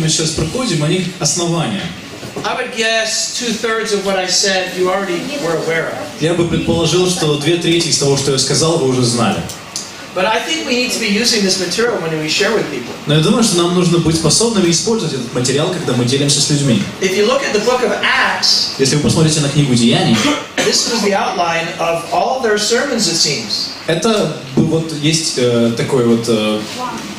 мы сейчас проходим, они основания. I would guess 2/3 of what I said you already were aware of. Я бы предположил, что 2/3 из того, что я сказал, вы уже знали. But I think we need to be using this material when we share with people. Но я думаю, что нам нужно быть способными использовать этот материал, когда мы делимся с людьми. If you look at the book of Acts, Если вы посмотрите на книгу Деяний, this was the outline of all their sermons, it seems. это вот есть такой вот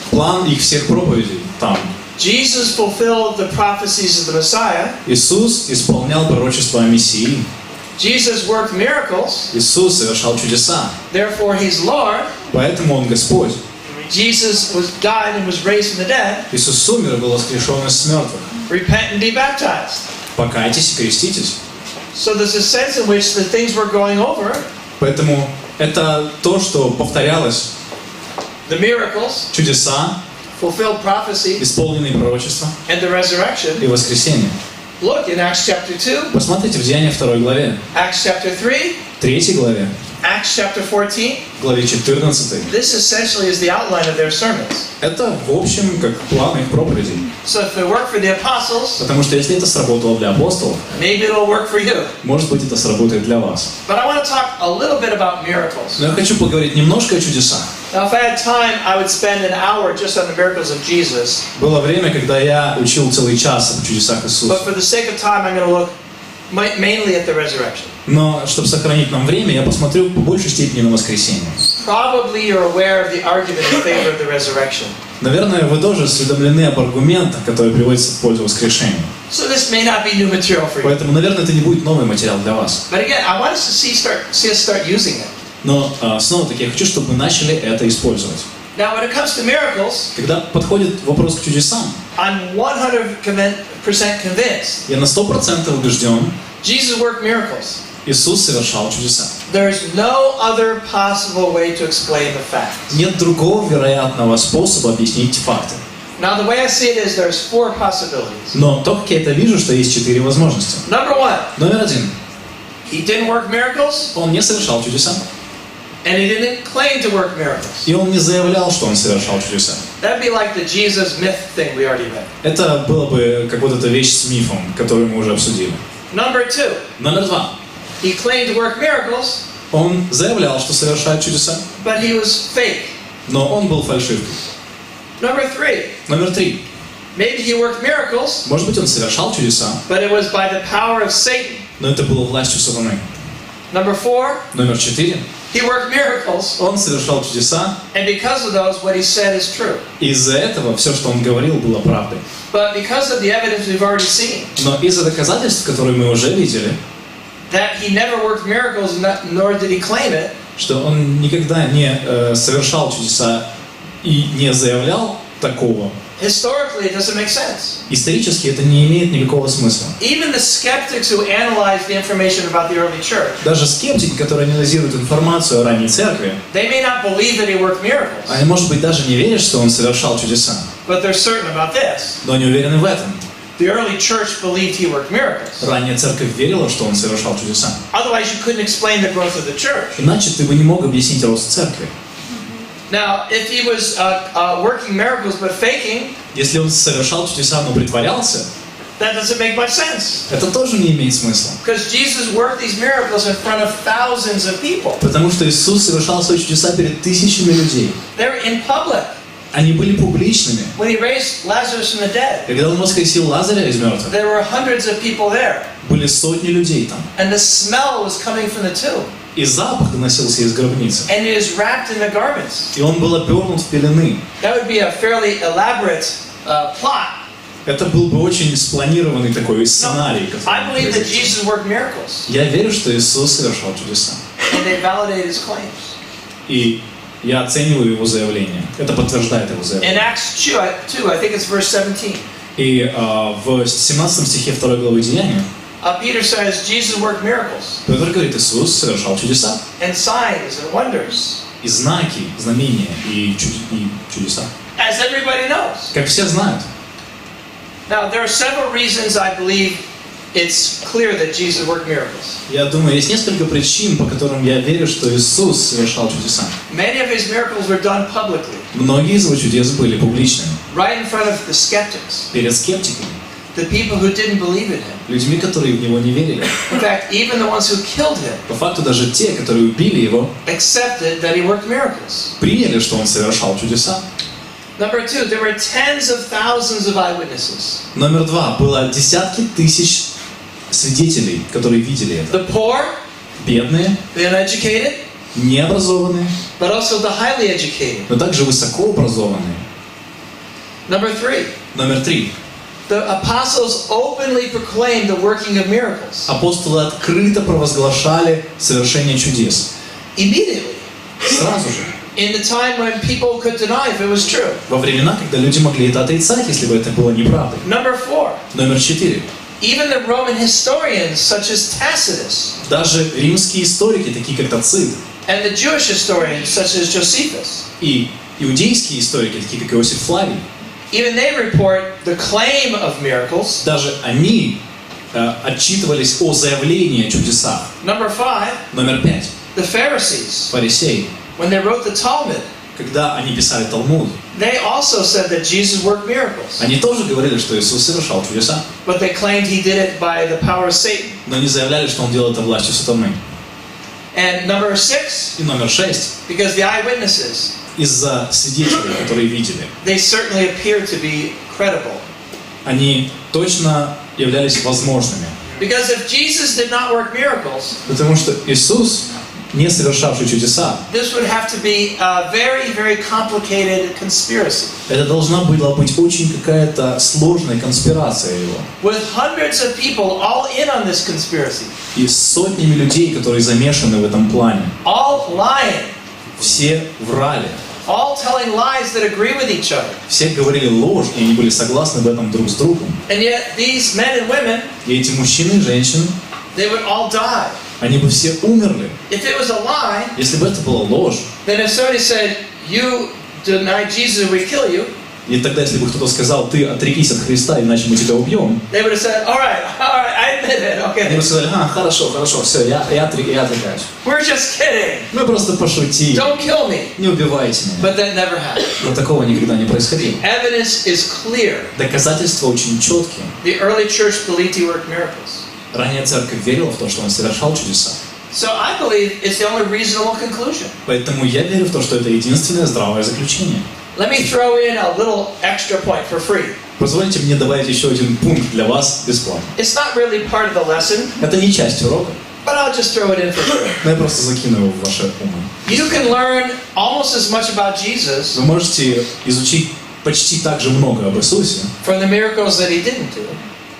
план их всех проповедей там. Jesus fulfilled the prophecies of the Messiah. Иисус исполнял пророчество о Мессии. Jesus worked miracles. Иисус совершал чудеса. Therefore, He's Lord. Поэтому Он Господь. Jesus died and was raised from the dead. Иисус умер и был воскрешен из мертвых. Repent and be baptized. Покайтесь и креститесь. So there's a sense in which the things we're going over, Поэтому это то, что повторялось. the miracles, Чудеса, fulfilled prophecy, исполненные пророчества and the resurrection. и воскресение. Look in Acts chapter 2, Посмотрите в Деяниях 2 главе, Acts chapter 3, 3 главе, Acts chapter 14. главе 14. This essentially is the outline of their sermons. Это, в общем, как план их проповедей. So if it worked for the apostles, Потому что если это сработало для апостолов, maybe it'll work for you. может быть, это сработает для вас. But I want to talk a little bit about miracles. Но я хочу поговорить немножко о чудесах. Now, if I had time, I would spend an hour just on the miracles of Jesus. Было время, когда я учил целый час о чудесах But Иисуса. for the sake of time, I'm going to look mainly at the resurrection. Но, чтобы сохранить нам время, я посмотрю по большей степени на воскресенье. Probably you're aware of the argument in favor of the resurrection. Наверное, вы тоже осведомлены об аргументах, которые приводятся в пользу воскрешения. So this may not be new material for you. Поэтому, наверное, это не будет новый материал для вас. But again, I want us to see us start using it. Но, снова-таки, я хочу, чтобы вы начали это использовать. Now, when it comes to miracles, Когда подходит вопрос к чудесам, I'm 100% convinced я на 100% убежден, Jesus worked miracles. Иисус совершал чудеса. There's no other possible way to explain the facts. Нет другого вероятного способа объяснить эти факты. Now, the way I see it is there's 4 possibilities. Но то, как я это вижу, что есть 4 возможности. Number 1, Номер 1. he didn't work miracles, Он не совершал чудеса. and he didn't claim to work miracles. И он не заявлял, что он совершал чудеса. That'd be like the Jesus myth thing we already read. Это было бы как вот эта вещь с мифом, которую мы уже обсудили. Number 2, Номер 2. he claimed to work miracles, Он заявлял, что совершает чудеса, but he was fake. но он был фальшивкой. Number 3, Номер 3. maybe he worked miracles, Может быть, он совершал чудеса, but it was by the power of Satan. но это было властью сатаны. Number 4, Номер 4. he worked miracles, Он совершал чудеса, and because of those, what he said is true. и из-за этого все, что он говорил, было правдой. But because of the evidence we've already seen, Но из-за доказательств, которые мы уже видели, that he never worked miracles, nor did he claim it, что он никогда не совершал чудеса и не заявлял такого, historically it doesn't make sense. исторически это не имеет никакого смысла. Even the skeptics who analyze the information about the early church, Даже скептики, которые анализируют информацию о ранней церкви, they may not believe that he worked miracles, они, может быть, даже не верят, что он совершал чудеса, but they're certain about this. но они уверены в этом. The early church believed he worked miracles. Ранняя церковь верила, что он совершал чудеса. Otherwise, you couldn't explain the growth of the church. Иначе ты бы не мог объяснить рост церкви. Now, if he was working miracles but faking, Если он совершал чудеса, но притворялся, that doesn't make much sense. это тоже не имеет смысла. Because Jesus worked these miracles in front of thousands of people. Потому что Иисус совершал свои чудеса перед тысячами людей. They're in public. Они были публичными. When he raised Lazarus from the dead, Когда он воскресил Лазаря из мертвых, there were hundreds of people there. были сотни людей там. And the smell was coming from the tomb. И запах доносился из гробницы. And it is wrapped in the garments. И он был обернут в пелены. That would be a fairly elaborate plot. Это был бы очень спланированный такой сценарий. I believe that Jesus worked miracles. Я верю, что Иисус совершал чудеса. And they validate his claims. И я оцениваю его заявление. Это подтверждает его заявление. In Acts 2, I think it's verse 17. И в 17 стихе 2 главы Деяния Peter says Jesus worked miracles Петр говорит, Иисус совершал чудеса. and signs and wonders, И знаки, знамения, и чудеса. as everybody knows. Как все знают. Now, there are several reasons I believe it's clear that Jesus worked miracles. Я думаю, есть несколько причин, по которым я верю, что Иисус совершал чудеса. Many of his miracles were done publicly. Многие из его чудес были публичными. right in front of the skeptics, перед скептиками, the people who didn't believe in him. людьми, которые в него не верили. In fact, even the ones who killed him По факту даже те, которые убили его, accepted that he worked miracles. приняли, что он совершал чудеса. Number two, there were tens of thousands of eyewitnesses. Номер два. Было десятки тысяч свидетелей, которые видели это. The poor, Бедные, the uneducated, необразованные, but also the highly educated. но также высокообразованные. Number three, Номер три. the apostles openly proclaimed the working of miracles. Апостолы открыто провозглашали совершение чудес. Immediately, Сразу же. in the time when people could deny if it was true. Во времена, когда люди могли это отрицать, если бы это было неправдой. Number four, Номер четыре. even the Roman historians such as Tacitus Даже римские историки, такие как Тацит, and the Jewish historians such as Josephus, и иудейские историки, такие как Иосиф Флавий, even they report the claim of miracles. даже они отчитывались о заявлении о чудесах. Number five, Номер пять. the Pharisees, Фарисеи, when they wrote the Talmud, когда они писали Талмуд, they also said that Jesus worked miracles, они тоже говорили, что Иисус совершал чудеса, but they claimed he did it by the power of Satan. но они заявляли, что он делал это властью сатаны. And number six, И номер шесть. because the eyewitnesses, Из-за свидетелей, которые видели, they certainly appear to be credible. они точно являлись возможными. Because if Jesus did not work miracles, Потому что Иисус, не совершавший чудеса, this would have to be a very, very complicated conspiracy. это должна была быть очень какая-то сложная конспирация его. With hundreds of people all in on this conspiracy, И с сотнями людей, которые замешаны в этом плане. all lying, Все врали. all telling lies that agree with each other. Все говорили ложь, и они были согласны в этом друг с другом. And yet these men and women, И эти мужчины и женщины, they would all die. они бы все умерли. If it was a lie, Если бы это была ложь, then if somebody said, you deny Jesus, we kill you, и тогда, если бы кто-то сказал, ты отрекись от Христа, иначе мы тебя убьем, they would have said, all right, I admit it, они okay. бы сказали, хорошо, все, я отрекаюсь. We're just kidding. Мы просто пошутили. Don't kill me. Не убивайте меня. But that never happened. Но такого никогда не происходило. Evidence is clear. Доказательства очень четкие. The early church believed he worked miracles. Ранняя церковь верила в то, что он совершал чудеса. So I believe it's the only reasonable conclusion. Поэтому я верю в то, что это единственное здравое заключение. Let me throw in a little extra point for free. Позвольте мне добавить еще один пункт для вас бесплатно. It's not really part of the lesson, Это не часть урока, but I'll just throw it in for free. но я просто закину его в ваши умы. You can learn almost as much about Jesus Вы можете изучить почти так же много об Иисусе from the miracles that he didn't do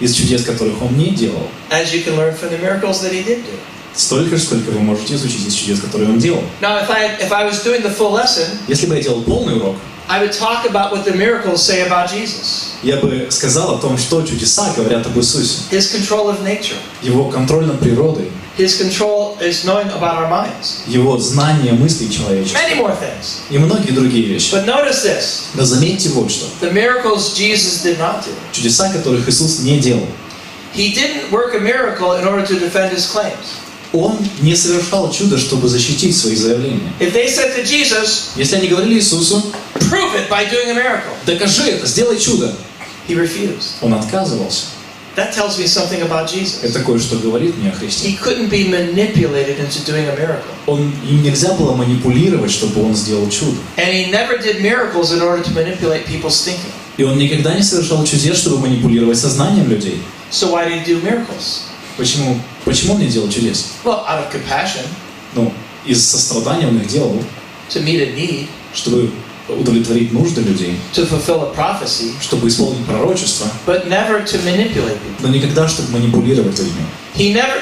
из чудес, которых он не делал, as you can learn from the miracles that he did do. столько же, сколько вы можете изучить из чудес, которые он делал. Now, if I was doing the full lesson, Если бы я делал полный урок, I would talk about what the miracles say about Jesus. я бы сказал о том, что чудеса говорят об Иисусе. His control of nature. Его контроль над природой, His control is knowing about our minds. его знание мыслей человечества Many more things. и многие другие вещи. But notice this. Но заметьте вот что. The miracles Jesus did not do. Чудеса, которых Иисус не делал. He didn't work a miracle in order to defend his claims. Он не совершал чудо, чтобы защитить свои заявления. If they said to Jesus, Если они говорили Иисусу, prove it by doing a miracle, докажи это, сделай чудо, he refused. он отказывался. That tells me something about Jesus. Это кое-что говорит мне о Христе. He couldn't be manipulated into doing a miracle. Им нельзя было манипулировать, чтобы он сделал чудо. And he never did miracles in order to manipulate people's thinking. И он никогда не совершал чудес, чтобы манипулировать сознанием людей. So why did he do miracles? Почему он не делал чудес? Well, out of compassion, Из сострадания он их делал, to meet a need, чтобы удовлетворить нужды людей, to fulfill a prophecy, чтобы исполнить пророчество, but never to manipulate people. но никогда, чтобы манипулировать людьми.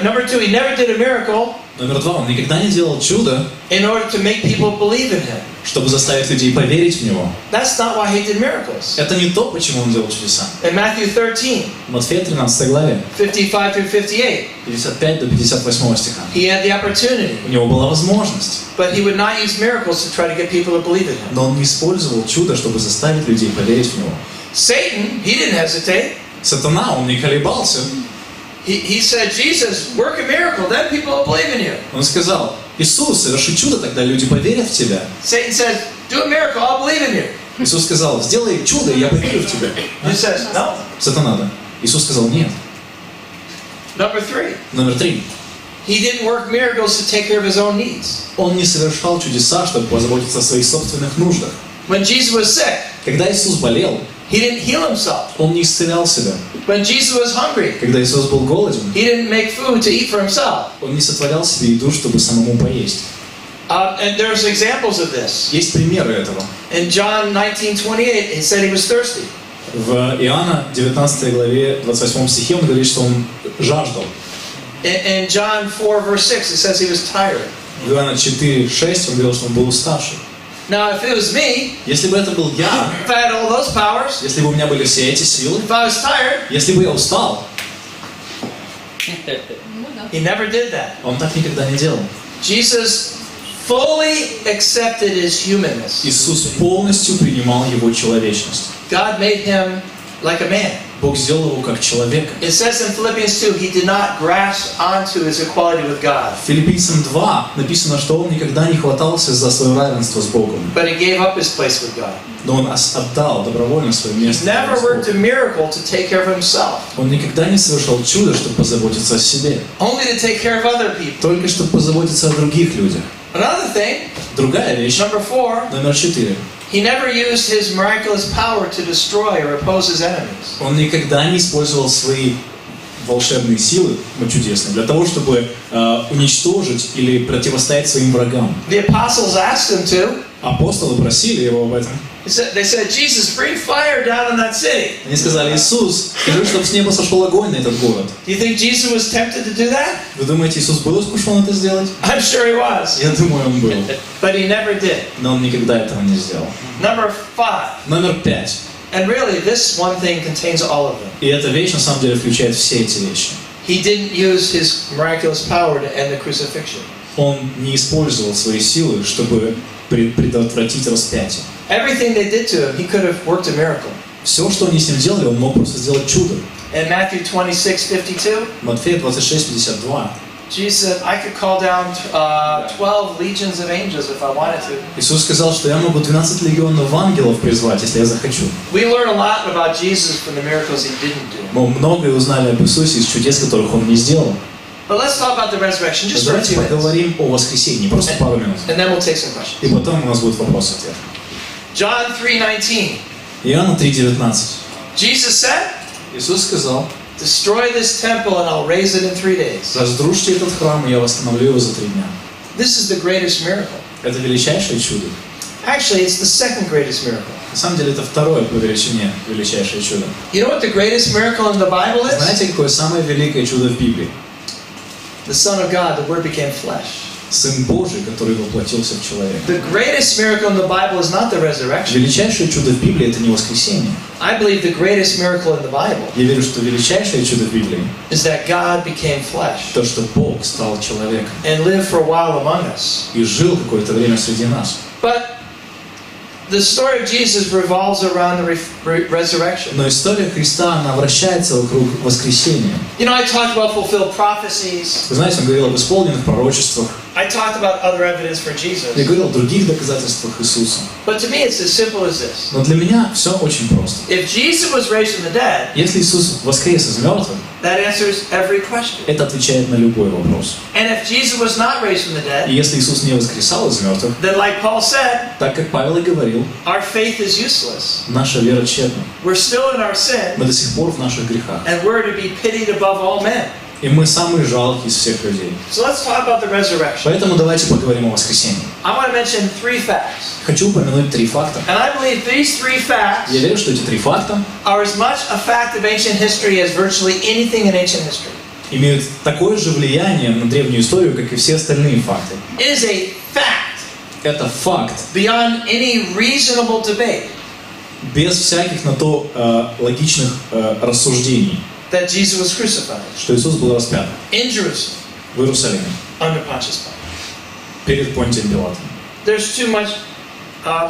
Number two, he never did a miracle Номер два, он никогда не делал чудо, in order to make people believe in him. чтобы заставить людей поверить в него. That's not why he did miracles. Это не то, почему он делал чудеса. In Matthew 13, В Матфея 13 главе, 55 through 58, 55 до 58 стиха. he had the opportunity, У него была возможность, but he would not use miracles to try to get people to believe in him. но он не использовал чудо, чтобы заставить людей поверить в него. Satan, he didn't hesitate. Сатана, он не колебался. He said, Jesus, work a miracle, then people will believe in you. Он сказал, Иисус, соверши чудо, тогда люди поверят в тебя. Satan says, do a miracle, I'll believe in you. Иисус сказал, сделай чудо, и я поверю в тебя. He says, no. Сатана, да. Иисус сказал, нет. Number 3. Номер 3. He didn't work miracles to take care of his own needs. Он не совершал чудеса, чтобы позаботиться о своих собственных нуждах. When Jesus was sick, Когда Иисус болел, he didn't heal himself. Он не исцелял себя. When Jesus was hungry, Когда Иисус был голоден, he didn't make food to eat for himself. Он не сотворял себе еду, чтобы самому поесть. And there's examples of this. Есть примеры этого. In John 19:28, he said he was thirsty. В Иоанна 19 главе 28 стихе он говорит, что он жаждал. In John 4 verse 6, it says he was tired. В Иоанна 4:6 он говорил, что он был уставший. Now, if it was me, Если бы это был я, if I had all those powers, если бы у меня были все эти силы, if I was tired, если бы я устал, he never did that. он так никогда не делал. Jesus fully accepted his humanness. Иисус полностью принимал его человечность. God made him like a man. Бог сделал его как человека. It says in Philippians 2, he did not grasp onto his equality with God, Филиппийцам 2 написано, что он никогда не хватался за свое равенство с Богом. but he gave up his place with God. Но он отдал добровольно свое He место. never с worked a Богом. miracle to take care of himself, Он никогда не совершал чудо, чтобы позаботиться о себе. only to take care of other people. Только чтобы позаботиться о других людях. Another thing, Другая вещь. number 4, Номер 4. he never used his miraculous power to destroy or oppose his enemies. Он никогда не использовал свои волшебные силы, чудесные, для того, чтобы уничтожить или противостоять своим врагам. The apostles asked him to. Апостолы просили его об этом. They said, Jesus, bring fire down on that city. Они сказали, Иисус, скажи, чтобы с неба сошел огонь на этот город. Do you think Jesus was tempted to do that? Вы думаете, Иисус был искушен это сделать? I'm sure he was. Я думаю, он был. But he never did. Но он никогда этого не сделал. Number 5. Номер 5. And really, this one thing contains all of them. И эта вещь, на самом деле, включает все эти вещи. He didn't use his miraculous power to end the crucifixion. Он не использовал свои силы, чтобы предотвратить распятие. Everything they did to him, he could have worked a miracle. Все, что они с ним делали, он мог просто сделать чудо. In Matthew 26:52, Матфея 26:52. Jesus said, I could call down 12 legions of angels if I wanted to. Иисус сказал, что я могу 12 легионов ангелов призвать, если я захочу. We learn a lot about Jesus from the miracles he didn't do. Мы многое узнали об Иисусе из чудес, которых он не сделал. But let's talk about the resurrection just for a Давайте few minutes. поговорим о воскресении, просто пару минут. And then we'll take some questions. И потом у нас будет вопрос-ответ. John 3:19. Иоанна 3:19. Jesus said, Иисус сказал, destroy this temple and I'll raise it in 3 days. разрушьте этот храм, и я восстановлю его за 3 дня. This is the greatest miracle. Это величайшее чудо. Actually, it's the second greatest miracle. На самом деле это второе по величине величайшее чудо. You know what the greatest miracle in the Bible is? Знаете, какое самое великое чудо в Библии? The Son of God, the Word became flesh. Сын Божий, который воплотился в человека. The greatest miracle in the Bible is not the resurrection. Величайшее чудо в Библии – это не воскресение. I believe the greatest miracle in the Bible Я верю, что величайшее чудо в Библии is that God became flesh – то, что Бог стал человеком and lived for a while among us. и жил какое-то время среди нас. But the story of Jesus revolves around the resurrection. Но история Христа, она вращается вокруг воскресения. You know, I talked about fulfilled prophecies. Вы знаете, он говорил об исполненных пророчествах. I talked about other evidence for Я Jesus. говорил о других доказательствах Иисуса. But to me, it's as simple as this. Но для меня все очень просто. If Jesus was raised from the dead, Если Иисус воскрес из мертвых, that answers every question. это отвечает на любой вопрос. And if Jesus was not raised from the И dead, если Иисус не воскресал из мертвых, then like Paul said, так как Павел и говорил, our faith is useless. наша вера тщетна. We're still in our sin, Мы до сих пор в наших грехах. and we're to be pitied above all men. И мы самые жалкие из всех людей. So let's talk about the resurrection. Поэтому давайте поговорим о воскресении. I want to mention 3 facts. Хочу упомянуть 3 факта. And I believe these 3 facts Я верю, что эти 3 факта are as much a fact of ancient history as virtually anything in ancient history. имеют такое же влияние на древнюю историю, как и все остальные факты. It is a fact Это факт, beyond any reasonable debate без всяких на то логичных рассуждений, that Jesus was crucified что Иисус был распят in Jerusalem в Иерусалиме under Pontius Pilate. перед Понтием Пилатом. There's too much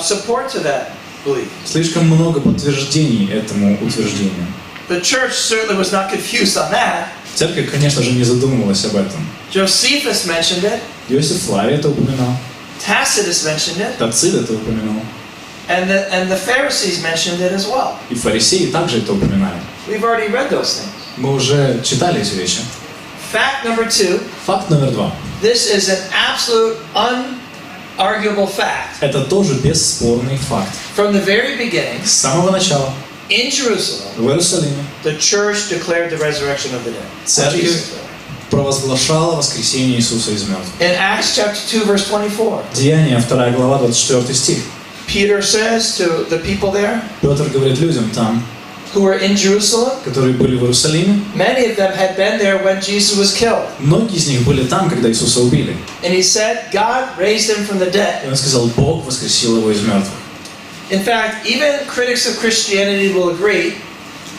support to that belief. Слишком много подтверждений этому утверждению. The church certainly was not confused on that. Церковь, конечно же, не задумывалась об этом. Josephus mentioned it. Иосиф Флавий это упоминал. Tacitus mentioned it. Тацит это упоминал. And the Pharisees mentioned it as well. И фарисеи также это упоминали. We've already read those things. Мы уже читали эти вещи. Fact number 2. Факт номер 2. This is an absolute unarguable fact. Это тоже бесспорный факт. From the very beginning, С самого начала in Jerusalem, в Иерусалиме the church declared the resurrection of the dead. Церковь провозглашала воскресение Иисуса из мертвых. In Acts chapter 2, verse 24, Деяния, 2 глава, 24 стих. Peter says to the people there Петр говорит людям там, who were in Jerusalem, которые были в Иерусалиме, many of them had been there when Jesus was killed. многие из них были там, когда Иисуса убили. And he said, God raised him from the dead. И он сказал, Бог воскресил его из мертвых. In fact, even critics of Christianity will agree,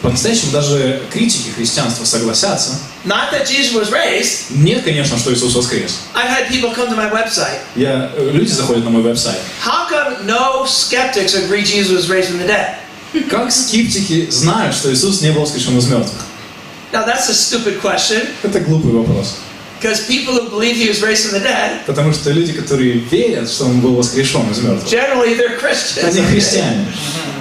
По-настоящему даже критики христианства согласятся. not that Jesus was raised. Нет, конечно, что Иисус воскрес. I've had people come to my website. Люди заходят на мой веб-сайт. How come no skeptics agree Jesus was raised from the dead? Как скептики знают, что Иисус не был воскрешен из мертвых? Now that's a stupid question, Это глупый вопрос. because people who believe he was raised from the dead, Потому что люди, которые верят, что он был воскрешен из мертвых, generally they're Christians. они христиане.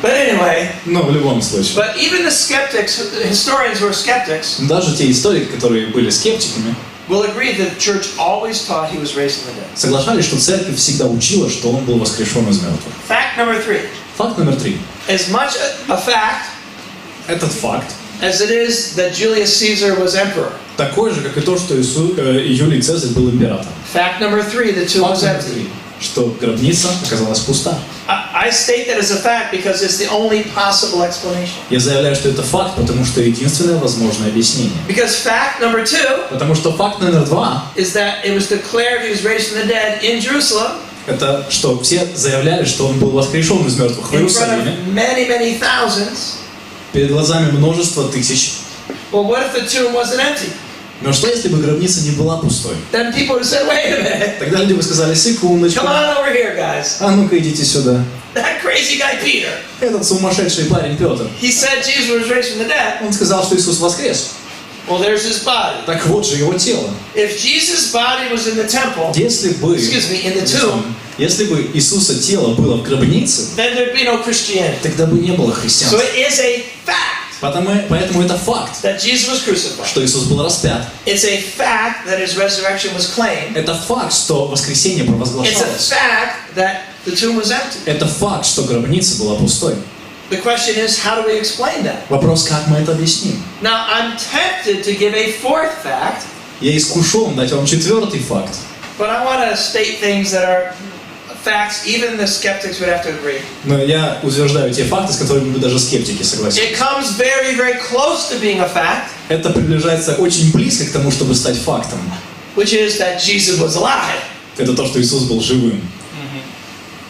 But anyway, Но в любом случае. but even the skeptics, historians who are skeptics, Даже те историки, которые были скептиками, will agree that the church always taught he was raised from the dead. соглашались, что церковь всегда учила, что он был воскрешен из мертвых. Fact number 3. Факт номер 3. As much a fact Этот факт as it is that Julius Caesar was emperor. такой же, как и то, что Юлий Цезарь был императором. Fact number 3, the tomb Факт was номер empty. 3, что гробница оказалась пуста. I state that as a fact because it's the only possible explanation. Я заявляю, что это факт, потому что единственное возможное объяснение. Because fact number 2 Потому что факт номер 2 is that it was declared he was raised from the dead in Jerusalem это что все заявляли, что он был воскрешен из мертвых в in front Иерусалиме of many thousands. перед глазами множества тысяч. Well, what if the tomb wasn't empty? Но что если бы гробница не была пустой? Then people would have said, wait a minute. Тогда люди бы сказали, секундочку, Come on over here, guys. а ну-ка идите сюда. That crazy guy Peter. Этот сумасшедший парень Петр, He said Jesus was raised from the dead. он сказал, что Иисус воскрес. Well, there's his body. Так вот же его тело. If Jesus' body was in the temple, Если бы, in the tomb, если бы Иисуса тело было в гробнице, then there'd be no Christianity. тогда бы не было So христианства. it is a fact Поэтому это факт, that Jesus was crucified. что Иисус был распят. It's a fact that his resurrection was claimed. Это факт, что воскресение It's a провозглашалось. fact that the tomb was empty. Это факт, что гробница была пустой. The question is, how do we explain that? Вопрос, как мы это объясним? Now, I'm tempted to give a fourth fact, Я искушен дать вам четвертый факт. but I want to state things that are facts even the skeptics would have to agree. Но я утверждаю те факты, с которыми бы даже скептики согласились. It comes very close to being a fact, Это приближается очень близко к тому, чтобы стать фактом. which is that Jesus was alive. Это то, что Иисус был живым.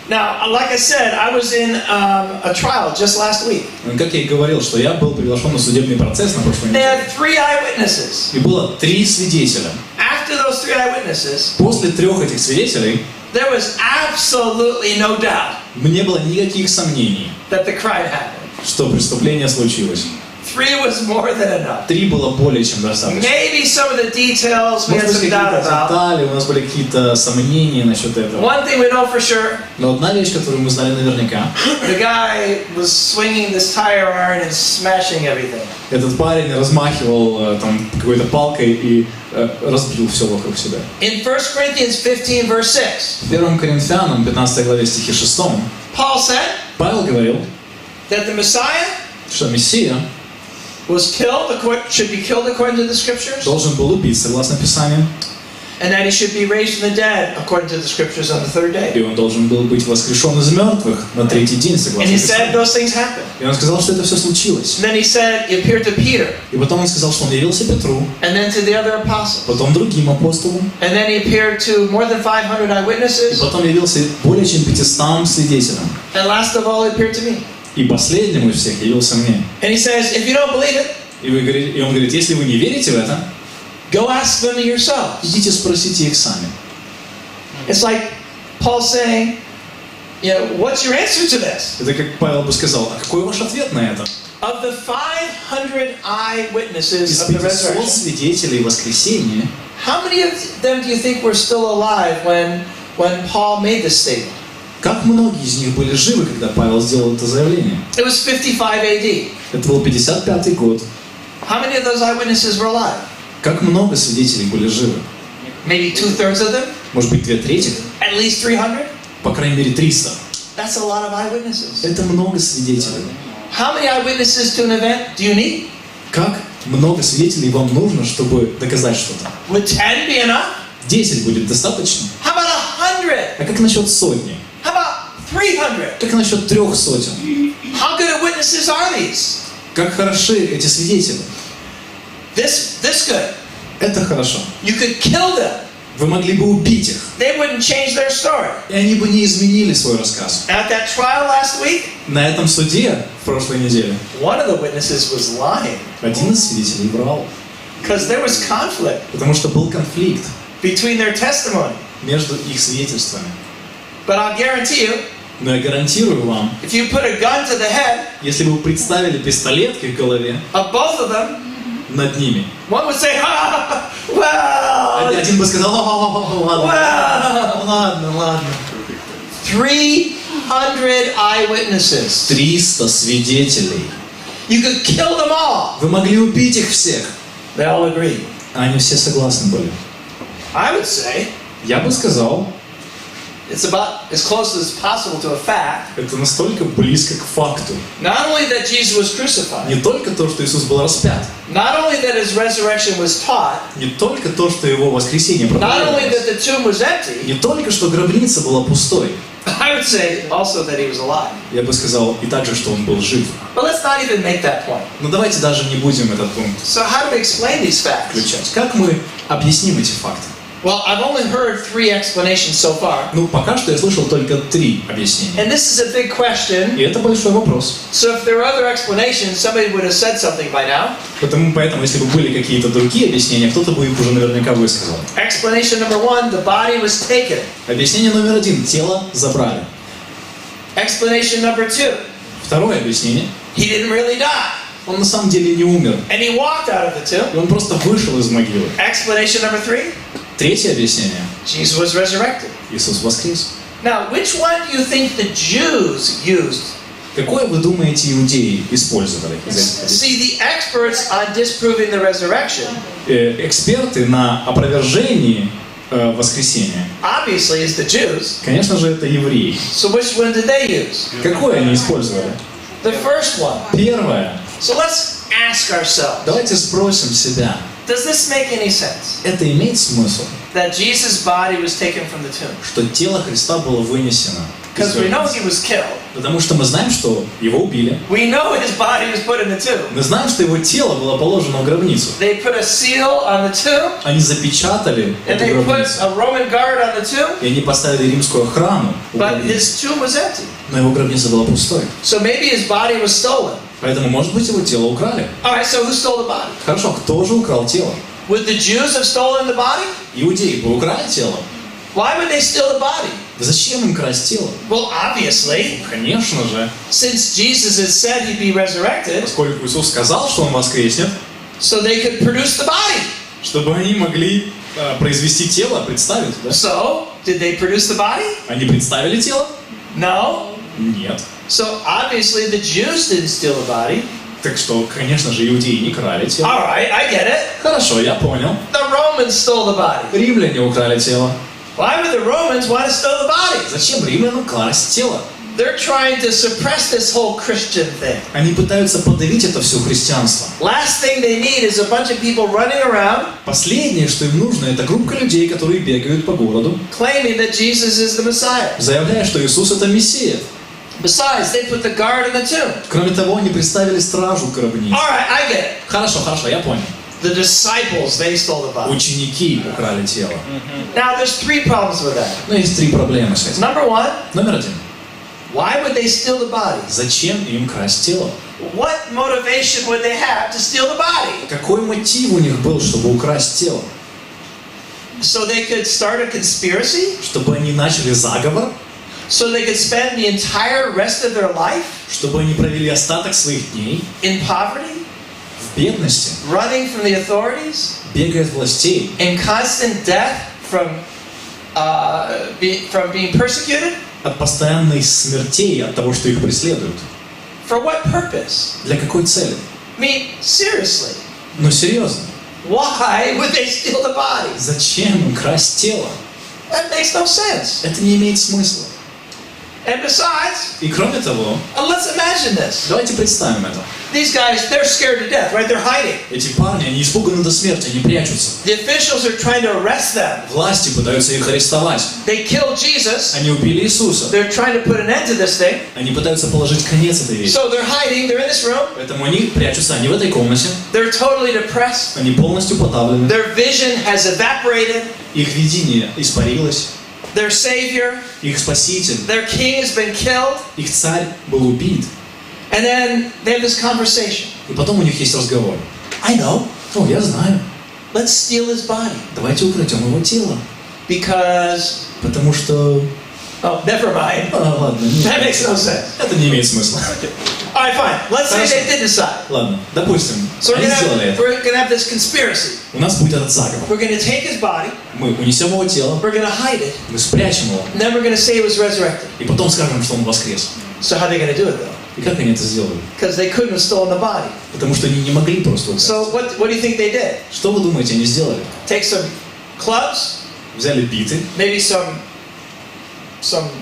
Now, like I said, I was in a trial just last week. Как я и говорил, что я был приглашен на судебный процесс на прошлой They неделе. had 3 eyewitnesses. И было 3 свидетеля. After those 3 eyewitnesses, После 3 этих свидетелей there was absolutely no doubt мне было никаких сомнений, that the crime happened. что преступление случилось. 3 was more than enough. 3 было более чем достаточно. Maybe some of the details we had Может some быть, doubt какие-то about. детали, у нас были какие-то сомнения насчет этого. One thing we know for sure, Но одна вещь, которую мы знали наверняка, the guy was swinging this tire iron and smashing everything. этот парень размахивал там какой-то палкой и разбил все вокруг себя. In 1 Corinthians 15 verse 6, В 1 Коринфянам 15 главе стихе 6 Paul said Павел говорил, that the Messiah что Мессия was killed, should be killed according to the scriptures, должен был убить согласно Писанию, and that he should be raised from the dead according to the scriptures on the 3rd day. и он должен был быть воскрешен из мертвых на 3-й день And согласно he said Писанию. those things happened. И он сказал, что это все случилось. And then he said he appeared to Peter, И потом он сказал, что он явился Петру, and then to the other apostles, потом другим апостолам, and then he appeared to more than 500 и eyewitnesses, потом явился более чем 500 свидетелям. and last of all he appeared to me. И последним из всех явился мне. And he says, if you don't believe it, И он говорит, если вы не верите в это, go ask them yourselves. идите спросите их сами. It's like Paul saying, you know, what's your answer to this? Это как Павел бы сказал, а какой ваш ответ на это? Of the 500 eyewitnesses Из of the 500 resurrection, свидетелей воскресения, how many of them do you think were still alive when Paul made this statement? Как многие из них были живы, когда Павел сделал это заявление? It was 55 AD. Это был 55-й год. How many of those eyewitnesses were alive? Как много свидетелей были живы? Maybe 2/3 of them? Может быть, 2/3? At least 300? По крайней мере, 300. That's a lot of eyewitnesses. Это много свидетелей. How many eyewitnesses to an event do you need? Как много свидетелей вам нужно, чтобы доказать что-то? Would 10 be enough? 10 будет достаточно? How about 100? А как насчет сотни? How about 300? Как насчет 3 сотен? How good of witnesses are these? Как хороши эти свидетели? This good. Это хорошо. You could kill them. Вы могли бы убить их, They wouldn't change their story. и они бы не изменили свой рассказ. At that trial last week, На этом суде в прошлой неделе one of the witnesses was lying один из свидетелей врал, because there was conflict потому что был конфликт between their testimony. между их свидетельствами. But I'll guarantee you, Но я гарантирую вам, if you put a gun to the head если бы вы представили пистолет к их голове of both of them, над ними, one would say, "Ha, well, один бы сказал: ладно. 300 eyewitnesses. 300 свидетелей. You could kill them all." Вы могли убить их всех. They all agreed. Они все согласны были. I would say Я бы сказал, it's about as close as possible to a fact. это настолько близко к факту. Not only that Jesus was crucified, Не только то, что Иисус был распят, not only that his resurrection was taught, не только то, что его воскресение not only проповедовалось, that the tomb was empty, не только что гробница была пустой, I would say also that he was alive. я бы сказал и также, что он был жив. But let's not even make that point. Но давайте даже не будем этот пункт So how do we explain these facts? включать. Как мы объясним эти факты? Well, I've only heard 3 explanations so far. Ну, пока что я слышал только 3 объяснения. And this is a big question. И это большой вопрос. So if there were other explanations, somebody would have said something by now. Поэтому, если бы были какие-то другие объяснения, кто-то бы их уже наверняка высказал. Explanation number 1, the body was taken. Объяснение номер 1. Тело забрали. Explanation number 2, Второе объяснение. he didn't really die. Он на самом деле не умер. And he walked out of the tomb. И он просто вышел из могилы. Explanation number 3, Третье объяснение. Jesus was resurrected. Иисус воскрес. Now, which one do you think the Jews used? Какое, вы думаете, иудеи использовали из этих объяснений? See, the experts on disproving the resurrection Эксперты на опровержении воскресения, obviously is the Jews. конечно же, это евреи. So which one did they use? Какое они использовали? The first one. Первое. So let's ask ourselves, Давайте спросим себя, does this make any sense? это имеет смысл, That Jesus' body was taken from the tomb? что тело Христа было вынесено из Because we know гробницы? he was killed. Потому что мы знаем, что его убили. We know his body was put in the tomb. Мы знаем, что его тело было положено в гробницу. They put a seal on the tomb, Они запечатали and эту they put гробницу. a Roman guard on the tomb, И они поставили римскую охрану у but гробницы. his tomb was empty. Но его гробница была пустой. So maybe his body was stolen. Поэтому, может быть, его тело украли. All right, so who stole the body? Хорошо, кто же украл тело? Would the Jews have stolen the body? Иудеи бы украли тело. Why would they steal the body? Зачем им красть тело? Well, obviously, Конечно же, since Jesus had said he'd be resurrected, поскольку Иисус сказал, что Он воскреснет, so they could produce the body. чтобы они могли произвести тело, представить. Да? So, did they produce the body? Они представили тело? No. Нет. So, obviously, the Jews didn't steal the body. Так что, конечно же, иудеи не крали тело. All right, I get it. Хорошо, я понял. The Romans stole the body. Римляне украли тело. Why would the Romans want to steal the body? Зачем римлянам красть тело? They're trying to suppress this whole Christian thing. Они пытаются подавить это все христианство. Last thing they need is a bunch of people running around Последнее, что им нужно, это группа людей, которые бегают по городу, claiming that Jesus is the Messiah. заявляя, что Иисус это Мессия. Besides, they put the guard in the tomb. Кроме того, они представили стражу гробницы. All right, I get it. Хорошо, я понял. The disciples, they stole the body. Ученики украли тело. Now, there's 3 problems with that. Но есть 3 проблемы с этим. Number 1, Номер 1. why would they steal the body? Зачем им красть тело? What motivation would they have to steal the body? Какой мотив у них был, чтобы украсть тело? So they could start a conspiracy? Чтобы они начали заговор? So they could spend the entire rest of their life Чтобы они провели остаток своих дней in poverty, в бедности, running from the authorities, бегая от властей, in constant death from being persecuted? от постоянной смертей, от того, что их преследуют. For what purpose? Для какой цели? I mean, seriously. Ну серьезно. Why would they steal the body? Zачем красть тело? That makes no sense. Это не имеет смысла. And besides, И кроме того, let's imagine this. давайте представим это. These guys, they're scared to death, right? They're hiding. Эти парни, они испуганы до смерти, они прячутся. The officials are trying to arrest them. Власти пытаются их арестовать. They killed Jesus. Они убили Иисуса. They're trying to put an end to this thing. Они пытаются положить конец этой вещи. So they're hiding. They're in this room. Поэтому они прячутся, они в этой комнате. They're totally depressed. Они полностью подавлены. Their vision has evaporated. Их видение испарилось. Their savior, Их спаситель, their king has been killed. их царь был убит. And then they have this conversation. И потом у них есть разговор. I know. О, я знаю. Let's steal his body. Давайте украдем его тело. Because, Потому что... oh, never mind. ладно. That makes no sense. Это не имеет смысла. All right, fine. Let's say they did decide. Ладно, допустим, So они сделали это. we're gonna have this conspiracy. У нас будет этот заговор. We're gonna take his body. Мы унесем его тело, We're gonna hide it. мы спрячем его, And then we're gonna say it was resurrected. и потом скажем, что он воскрес. So how are they gonna do it though? И как они это сделали? Because they couldn't have stolen the body. Потому что они не могли просто украсть. So what do you think they did? Что вы думаете, они сделали? Take some clubs, Взяли биты, maybe some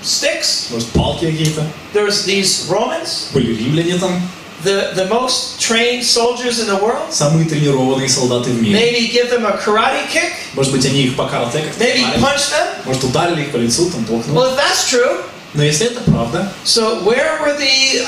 sticks. может, палки какие-то. There's these Romans, Были римляне там, the most trained soldiers in the world. самые тренированные солдаты в мире. Maybe give them a karate kick. Может быть, они их по карате как-то Maybe ударили. punch them. Может, ударили их по лицу, там толкнули. Well, if that's true, Но если это правда, so where were the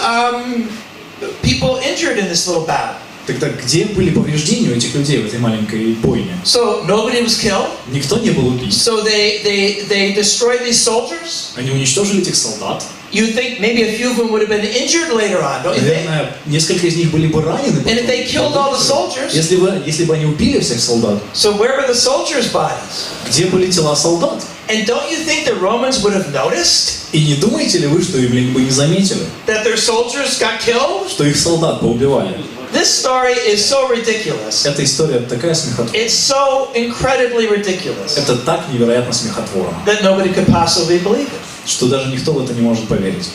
people injured in this little battle? тогда где были повреждения у этих людей в этой маленькой бойне? So nobody was killed. Никто не был убит. So they destroyed these soldiers. Они уничтожили этих солдат. You think maybe a few of them would have been injured later on, don't you think? Наверное, несколько из них были бы ранены. And if they killed all the soldiers, Если бы они убили всех солдат, so where were the soldiers' bodies? где были тела солдат? And don't you think the Romans would have noticed И не думаете ли вы, что римляне бы не заметили, that their soldiers got killed? что их солдат поубивали? This story is so ridiculous. Эта история такая смехотворная. It's so incredibly ridiculous Это так невероятно смехотворно, that nobody could possibly believe it. что даже никто в это не может поверить.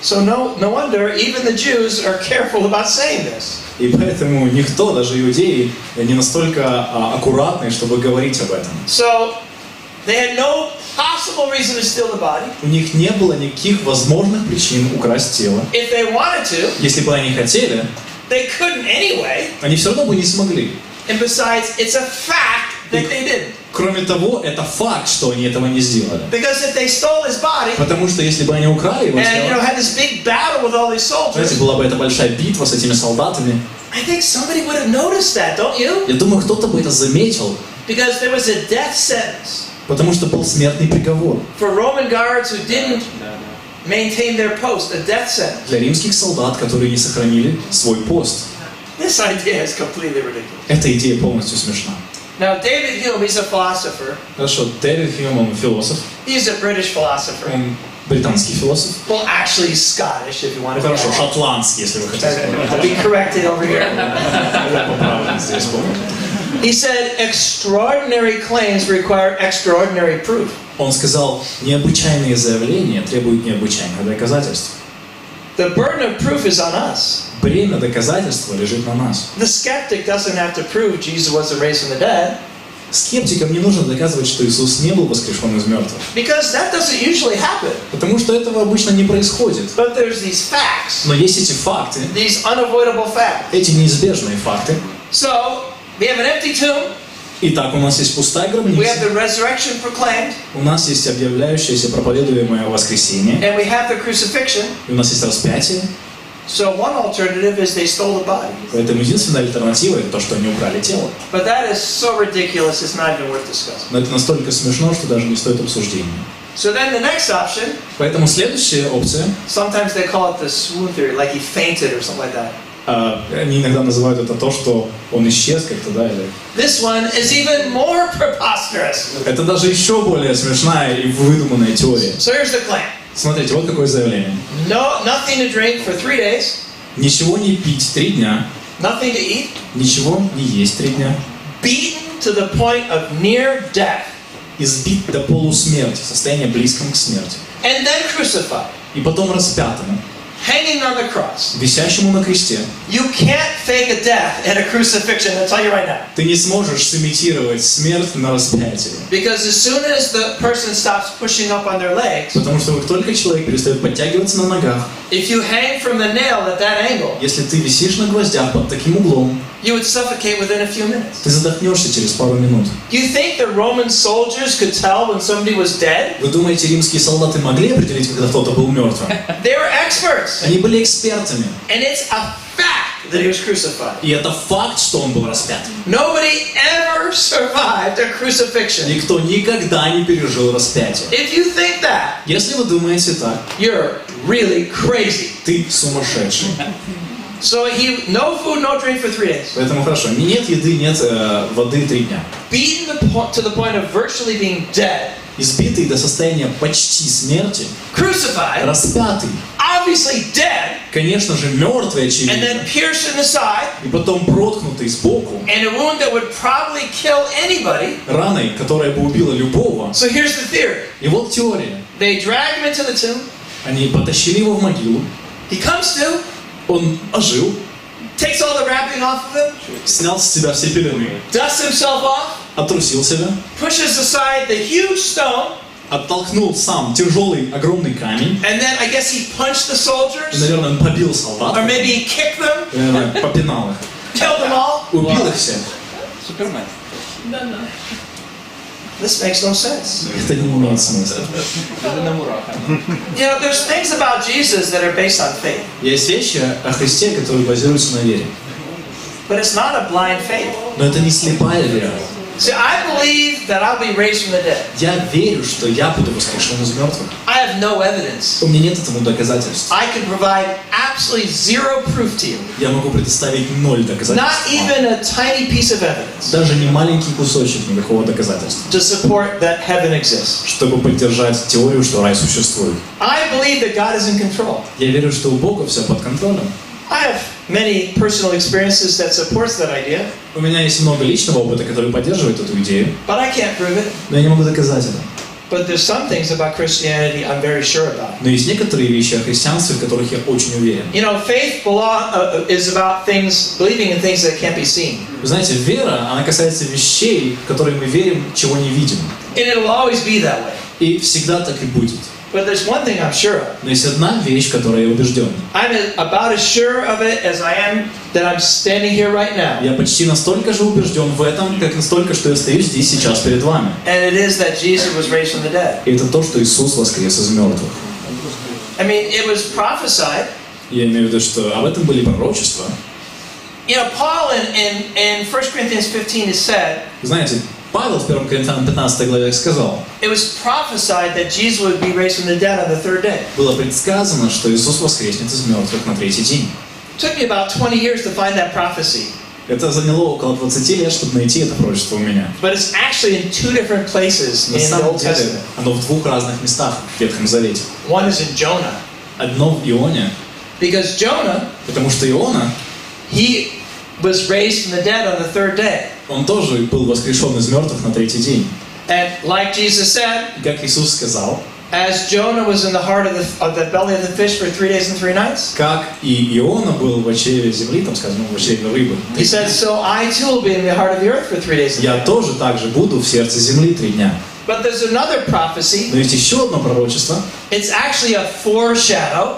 So no wonder even the Jews are careful about saying this. И поэтому никто, даже иудеи, не настолько аккуратны, чтобы говорить об этом. So they had no possible reason to steal the body. У них не было никаких возможных причин украсть тело. If they wanted to, Если бы они хотели, they couldn't anyway. они все равно бы не смогли. And besides, it's a fact that they didn't. Кроме того, это факт, что они этого не сделали. Because if they stole his body, Потому что если бы они украли его and тело, had this big battle with all these знаете, soldiers, была бы эта большая битва с этими солдатами, I think somebody would have noticed that, don't you? я думаю, кто-то бы это заметил, Because there was a death sentence потому что был смертный приговор. for Roman guards who didn't maintain their post, a death sentence. Для римских солдат, которые не сохранили свой пост. This idea is completely ridiculous. Эта идея полностью смешна. Now, David Hume, he's a philosopher. Хорошо, Дэвид Хьюм, он философ, He's a British philosopher. он британский философ. Well, actually, he's Scottish, if you want to be Хорошо, honest. шотландский, если вы хотите сказать. I'll be corrected over here. Я поправлю здесь, помню. He said, extraordinary claims require extraordinary proof. Он сказал, необычайные заявления требуют необычайных доказательств. The burden of proof is on us. Бремя доказательства лежит на нас. The skeptic doesn't have to prove Jesus wasn't raised from the dead, Скептикам не нужно доказывать, что Иисус не был воскрешен из мертвых. because that doesn't usually happen. Потому что этого обычно не происходит. But there's these facts, Но есть эти факты, these unavoidable facts. эти неизбежные факты. So, we have an empty tomb, Итак, у нас есть пустая we have гробница, the resurrection proclaimed, у нас есть объявляющееся проповедуемое воскресение, and we have the crucifixion. и у нас есть распятие. So one alternative is they stole the body. Поэтому единственная альтернатива – это то, что они украли тело. But that is so ridiculous, it's not even worth discussing. Но это настолько смешно, что даже не стоит обсуждения. So then the next option, Поэтому следующая опция, sometimes they call it the swoon theory, like he fainted or something like that. они иногда называют это то, что он исчез как-то, да, или... This one is even more preposterous. Это даже еще более смешная и выдуманная теория. So here's the claim. Смотрите, вот какое заявление. Nothing to drink for 3 days, Ничего не пить 3 дня, nothing to eat, ничего не есть 3 дня, beaten to the point of near death, избит до полусмерти, состояние близком к смерти. and then crucified, и потом распятому, hanging on the cross. висящему на кресте. You can't fake a death and a crucifixion, I'll tell you right now. Ты не сможешь сымитировать смерть на распятии. Because as soon as the person stops pushing up on their legs, Потому что как только человек перестает подтягиваться на ногах, if you hang from the nail at that angle, если ты висишь на гвоздях под таким углом, you would suffocate within a few minutes. ты задохнешься через пару минут. Do you think the Roman soldiers could tell when somebody was dead? Вы думаете, римские солдаты могли определить, когда кто-то был мертвым? They were experts. Они были экспертами. And it's a fact that he was crucified. И это факт, что он был распят. Nobody ever survived a crucifixion. Никто никогда не пережил распятие. If you think that, Если вы думаете так, you're really crazy. ты сумасшедший. So no food, no drink for 3 days. Поэтому хорошо. Нет еды, нет воды 3 дня. Beaten to the point of virtually being dead. Избитый до состояния почти смерти. Crucified. Распятый. Obviously dead. Конечно же, мертвый, And очевидно. then pierced in the side. И потом проткнутый сбоку. And a wound that would probably kill anybody. Раной, которая бы убила любого. So here's the theory. И вот теория. They drag him into the tomb. Они потащили его в могилу. He comes to. Он ожил. Takes all the wrapping off of him. Снял с себя все пелены. Dusts himself off. Отрусил себя. Pushes aside the huge stone. Оттолкнул сам тяжелый, огромный камень. And then I guess he punched the И, soldiers. наверное, он побил солдат. Or maybe he kicked them. Наверное, попинал их. Killed them all. Убил их всех. Супермен. This makes no sense. Это не имеет смысла. Даже на мурах. You know, there's things about Jesus that are based on faith. Есть вещи о Христе, которые базируются на вере. But it's not a blind faith. Но это не слепая вера. See, I believe that I'll be raised from the dead. Я верю, что я буду воскрешен из мертвых. I have no evidence. У меня нет этому доказательств. I can provide absolutely zero proof to you. Я могу предоставить 0 доказательств. Not even a tiny piece of evidence. Даже не маленький кусочек никакого доказательства. To support that heaven exists. Чтобы поддержать теорию, что рай существует. I believe that God is in control. Я верю, что у Бога все под контролем. I have many personal experiences that supports that idea. У меня есть много личного опыта, который поддерживает эту идею. But I can't prove it. Но я не могу доказать это. But there's some things about Christianity I'm very sure about. Но есть некоторые вещи о христианстве, в которых я очень уверен. You know, faith is about things, believing in things that can't be seen. Вы знаете, вера, она касается вещей, в которые мы верим, чего не видим. And it'll always be that way. И всегда так и будет. But there's one thing I'm sure of. Но есть одна вещь, в которой я убежден. I'm about as sure of it as I am that I'm standing here right now. Я почти настолько же убежден в этом, как настолько, что я стою здесь сейчас перед вами. And it is that Jesus was raised from the dead. И это то, что Иисус воскрес из мертвых. I mean, it was prophesied. Я имею в виду, что об этом были пророчества. You know, Paul in 1 Corinthians 15 has said, Знаете, Павел в 1 Коринфянам 15 главе сказал, it was prophesied that Jesus would be raised from the dead on the third day. было предсказано, что Иисус воскреснет из мертвых на 3-й день. It took me about 20 years to find that prophecy. Это заняло около 20 лет, чтобы найти это пророчество у меня. But it's actually in 2 different places На in the самом Old деле, Testament. оно в 2 разных местах в Ветхом Завете. One is in Jonah. Одно в Ионе, Because Jonah, потому что Иона, he was raised from the dead on the third day. он тоже был воскрешен из мертвых на 3-й день. And like Jesus said, И как Иисус сказал, as Jonah was in the heart of the belly of the fish for 3 days and 3 nights, как и Иона был в чреве земли, там сказано, в чреве рыбы. he said, so I too will be in the heart of the earth for 3 days and 3 Я nights. тоже так же буду в сердце земли 3 дня. But there's another prophecy. Но есть еще одно пророчество. It's actually a foreshadow.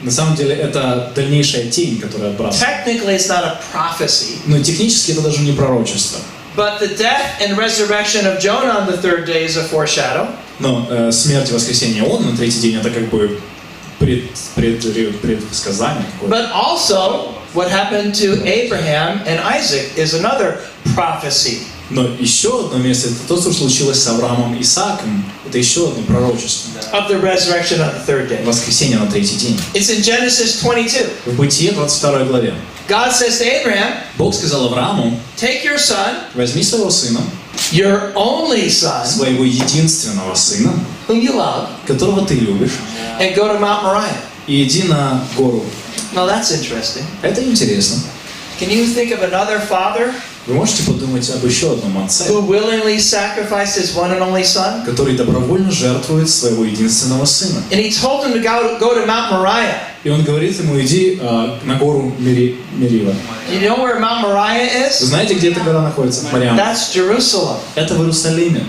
На самом деле это дальнейшая тень, которая отбрасывает. Technically, it's not a prophecy. Но технически это даже не пророчество. But the death and resurrection of Jonah on the third day is a foreshadow. Но смерть и воскресение Иона на 3-й день это как бы предсказание какое-то. But also, what happened to Abraham and Isaac is another prophecy. Но еще одно место, это то, что случилось с Авраамом и Исааком, это еще одно пророчество. Of the resurrection on the third day. Воскресение на 3-й день. It's in Genesis 22. В Бытие 22 главе. God says to Abraham, Бог сказал Аврааму, take your son, возьми своего сына, your only son, своего единственного сына, whom you love, которого ты любишь, and go to Mount Moriah. и иди на гору. Now that's interesting. Это интересно. Can you think of another father Вы можете подумать об еще одном отце, who willingly sacrificed his one and only son. который добровольно жертвует своего единственного сына. And he told him to go to Mount Moriah. И он говорит ему: иди на гору Мерива. You know where Mount Moriah is? Вы знаете, где эта гора находится? Мариам. That's Jerusalem. Это в Иерусалиме.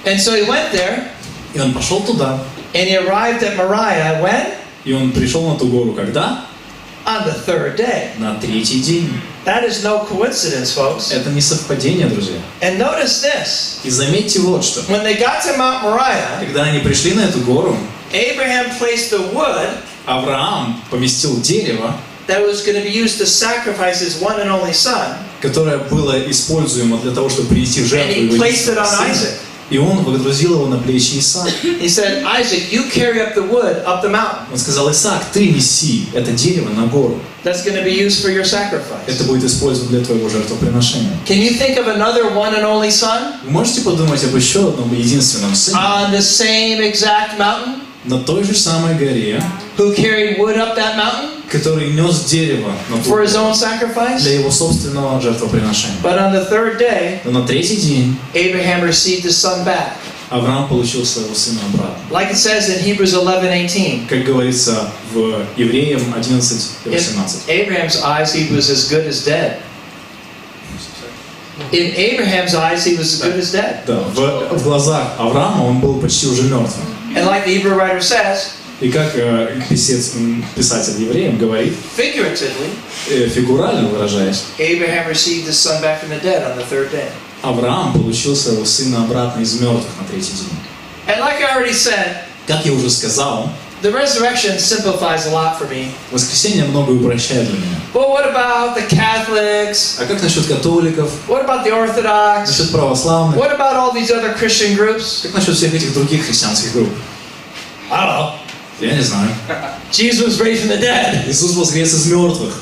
And so he went there, И он пошел туда. and he arrived at Moriah when? И он пришел на ту гору когда? On the third day. На третий день. That is no coincidence, folks. Это не совпадение, друзья. And notice this. И заметьте вот что. When they got to Mount Moriah, Когда они пришли на эту гору, Abraham placed the wood Авраам поместил дерево, that was going to be used to sacrifice his one and only son, которое было используемо для того, чтобы принести в and жертву he его placed it единственного on сына. Isaac. И он водрузил его на плечи Исаака. He said, Isaac, you carry up the wood up the mountain. Он сказал: Исаак, ты неси это дерево на гору. That's going to be used for your sacrifice. Это будет использовано для твоего жертвоприношения. Can you think of another one and only son Вы можете подумать об еще одном единственном сыне on the same exact mountain на той же самой горе, who carried wood up that mountain который нес дерево на ту for his гору own sacrifice? для его собственного жертвоприношения. But on the third day, Но на третий день Abraham received his son back. Авраам получил своего сына обратно. Like it says in Hebrews 11:18. Как говорится в Евреям In 11:18. Abraham's eyes, he was as good as dead. In Abraham's eyes, he was as good as dead. Да, в глазах Авраама он был почти уже мертвым. And like the Hebrew writer says, И как писатель евреям говорит, figuratively, фигурально выражаясь, Abraham received his son back from the dead on the third day. Авраам получил своего сына обратно из мертвых на третий день. And like I already said, Как я уже сказал, the resurrection simplifies a lot for me. воскресение многое упрощает для меня. But what about the Catholics? А как насчет католиков? What about the Orthodox? Насчет православных? What about all these other Christian groups? Как насчет всех этих других христианских групп? I don't know. Я не знаю. Jesus was raised from the dead. Иисус воскрес из мертвых.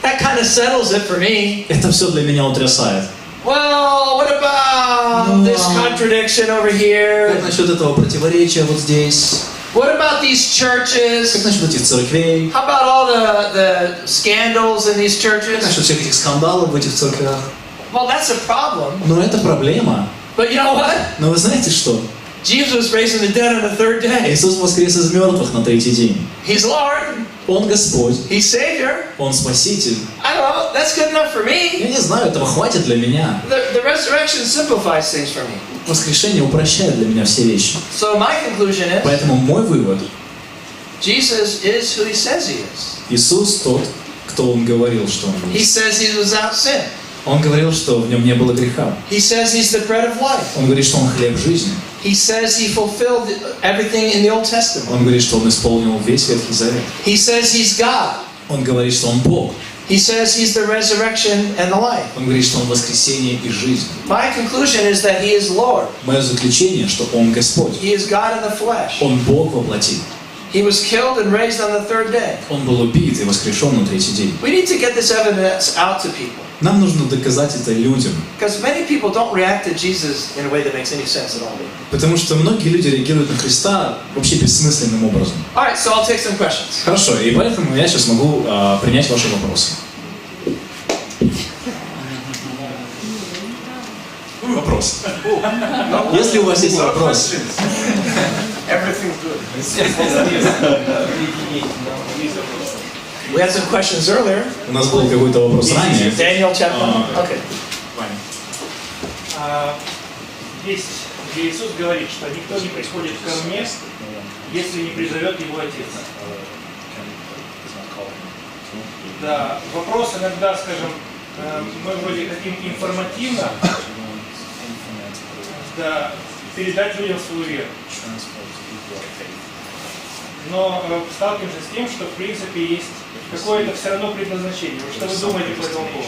That kind of settles it for me. Это все для меня утрясает. Well, what about this contradiction over Как here? насчет этого противоречия вот здесь? What about these churches? Как насчет этих церквей? How about all the scandals in these Как churches? насчет всех этих скандалов в этих церквях? Well, that's a problem. Но это проблема. But you know what? Но вы знаете что? Jesus was raised from the dead on the third day. Иисус воскрес из мертвых на третий день. He's Lord. Он Господь. He's Savior. Он Спаситель. I don't know. That's good enough for me. Я не знаю, этого хватит для меня. The resurrection simplifies things for me. Воскрешение упрощает для меня все вещи. So my conclusion is, Поэтому мой вывод: Jesus is who He says He is. Иисус тот, кто Он говорил, что Он He есть. says He was without sin. Он говорил, что в нем не было греха. He says He's the bread of life. Он говорит, что Он хлеб жизни. He says He fulfilled everything in the Old Testament. Он говорит, что Он исполнил весь Ветхий Завет. He says He's God. Он говорит, что Он Бог. He says He's the resurrection and the life. Он говорит, что Он воскресение и жизнь. My conclusion is that He is Lord. Мое заключение, что Он Господь. He is God in the flesh. Он Бог во плоти. He was killed and raised on the third day. Он был убит и воскрешен на третий день. We need to get this evidence out to people. Нам нужно доказать это людям. Because many people don't react to Jesus in a way that makes any sense at all. Потому что многие люди реагируют на Христа вообще бессмысленным образом. All right, so I'll take some questions. Хорошо, и поэтому я сейчас могу принять ваши вопросы. Вопрос. Если у вас есть вопрос. We had some questions earlier. У нас был какой-то вопрос ранее. Daniel chapter 1. Okay. Здесь, где Иисус говорит, что никто не приходит ко мне, если не призовет его Отец. Да, вопрос иногда, скажем, мы вроде хотим информативно передать людям свою веру. Но сталкиваемся с тем, что в принципе есть какое-то все равно предназначение. Что вы думаете по этому поводу?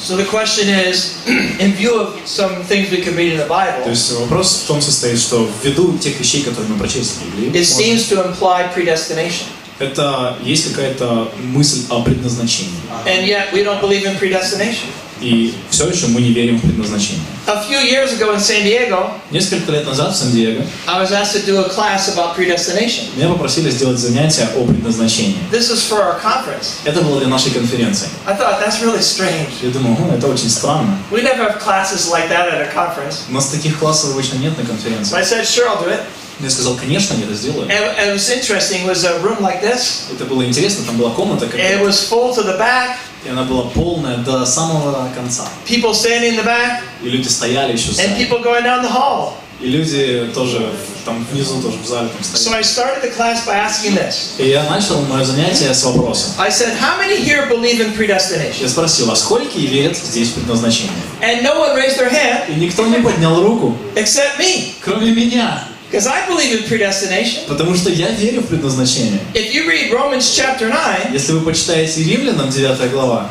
So the question is, in view of some things we can read in the Bible, То есть вопрос в том состоит, что ввиду тех вещей, которые мы прочли в Библии, it seems to imply predestination. это есть какая-то мысль о предназначении. And yet we don't believe in predestination. И все еще мы не верим в предназначение. A few years ago in San Diego, Несколько лет назад в Сан-Диего I was asked to do a class about predestination. меня попросили сделать занятие о предназначении. This was for our conference. Это было для нашей конференции. I thought, that's really strange. Я думал, это очень странно. We never have classes like that at a conference. У нас таких классов обычно нет на So конференции. I said, sure, I'll do it. Я сказал, конечно, я это сделаю. And it was interesting. It was a room like this. Это было интересно, там была комната, It was full to the back. и она была полная до самого конца. People standing in the back. И люди стояли еще And сзади. people going down the hall. И люди тоже там внизу тоже в зале там So стояли. I started the class by asking this. И я начал мое занятие с вопроса. I said, how many here believe in predestination? Я спросил, а сколько верят здесь в предназначение? And no one raised their hand И никто не поднял руку, except me. кроме меня. Because I believe in predestination. Потому что я верю в предназначение. If you read Romans chapter 9, Если вы почитаете Римлянам 9 глава,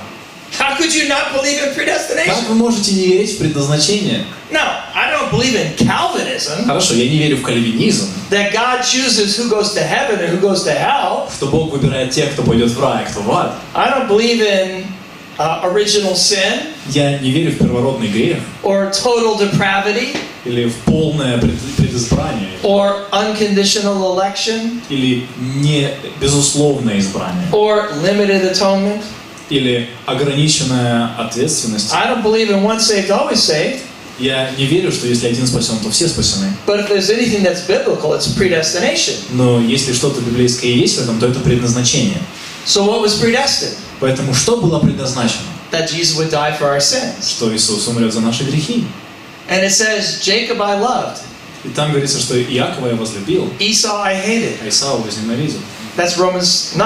how could you not believe in как predestination? вы можете не верить в предназначение? No, I don't believe in Calvinism, Хорошо, я не верю в кальвинизм, that God chooses who goes to heaven and who goes to hell. что Бог выбирает тех, кто пойдет в рай, а кто в ад. I don't believe in original sin Я не верю в первородный грех or total depravity или в полное предизбрание, or unconditional election или не безусловное избрание, or limited atonement. или ограниченная ответственность. I don't believe in once saved, always saved. Я не верю, что если один спасен, то все спасены. But if there's anything that's biblical, it's predestination. Но если что-то библейское есть в этом, то это предназначение. So what was predestined? Поэтому что было предназначено? That Jesus would die for our sins. Что Иисус умрет за наши грехи. And it says, Jacob I loved, И там говорится, что Иакова я возлюбил, Esau I hated. а Исава возненавидел. That's Romans 9.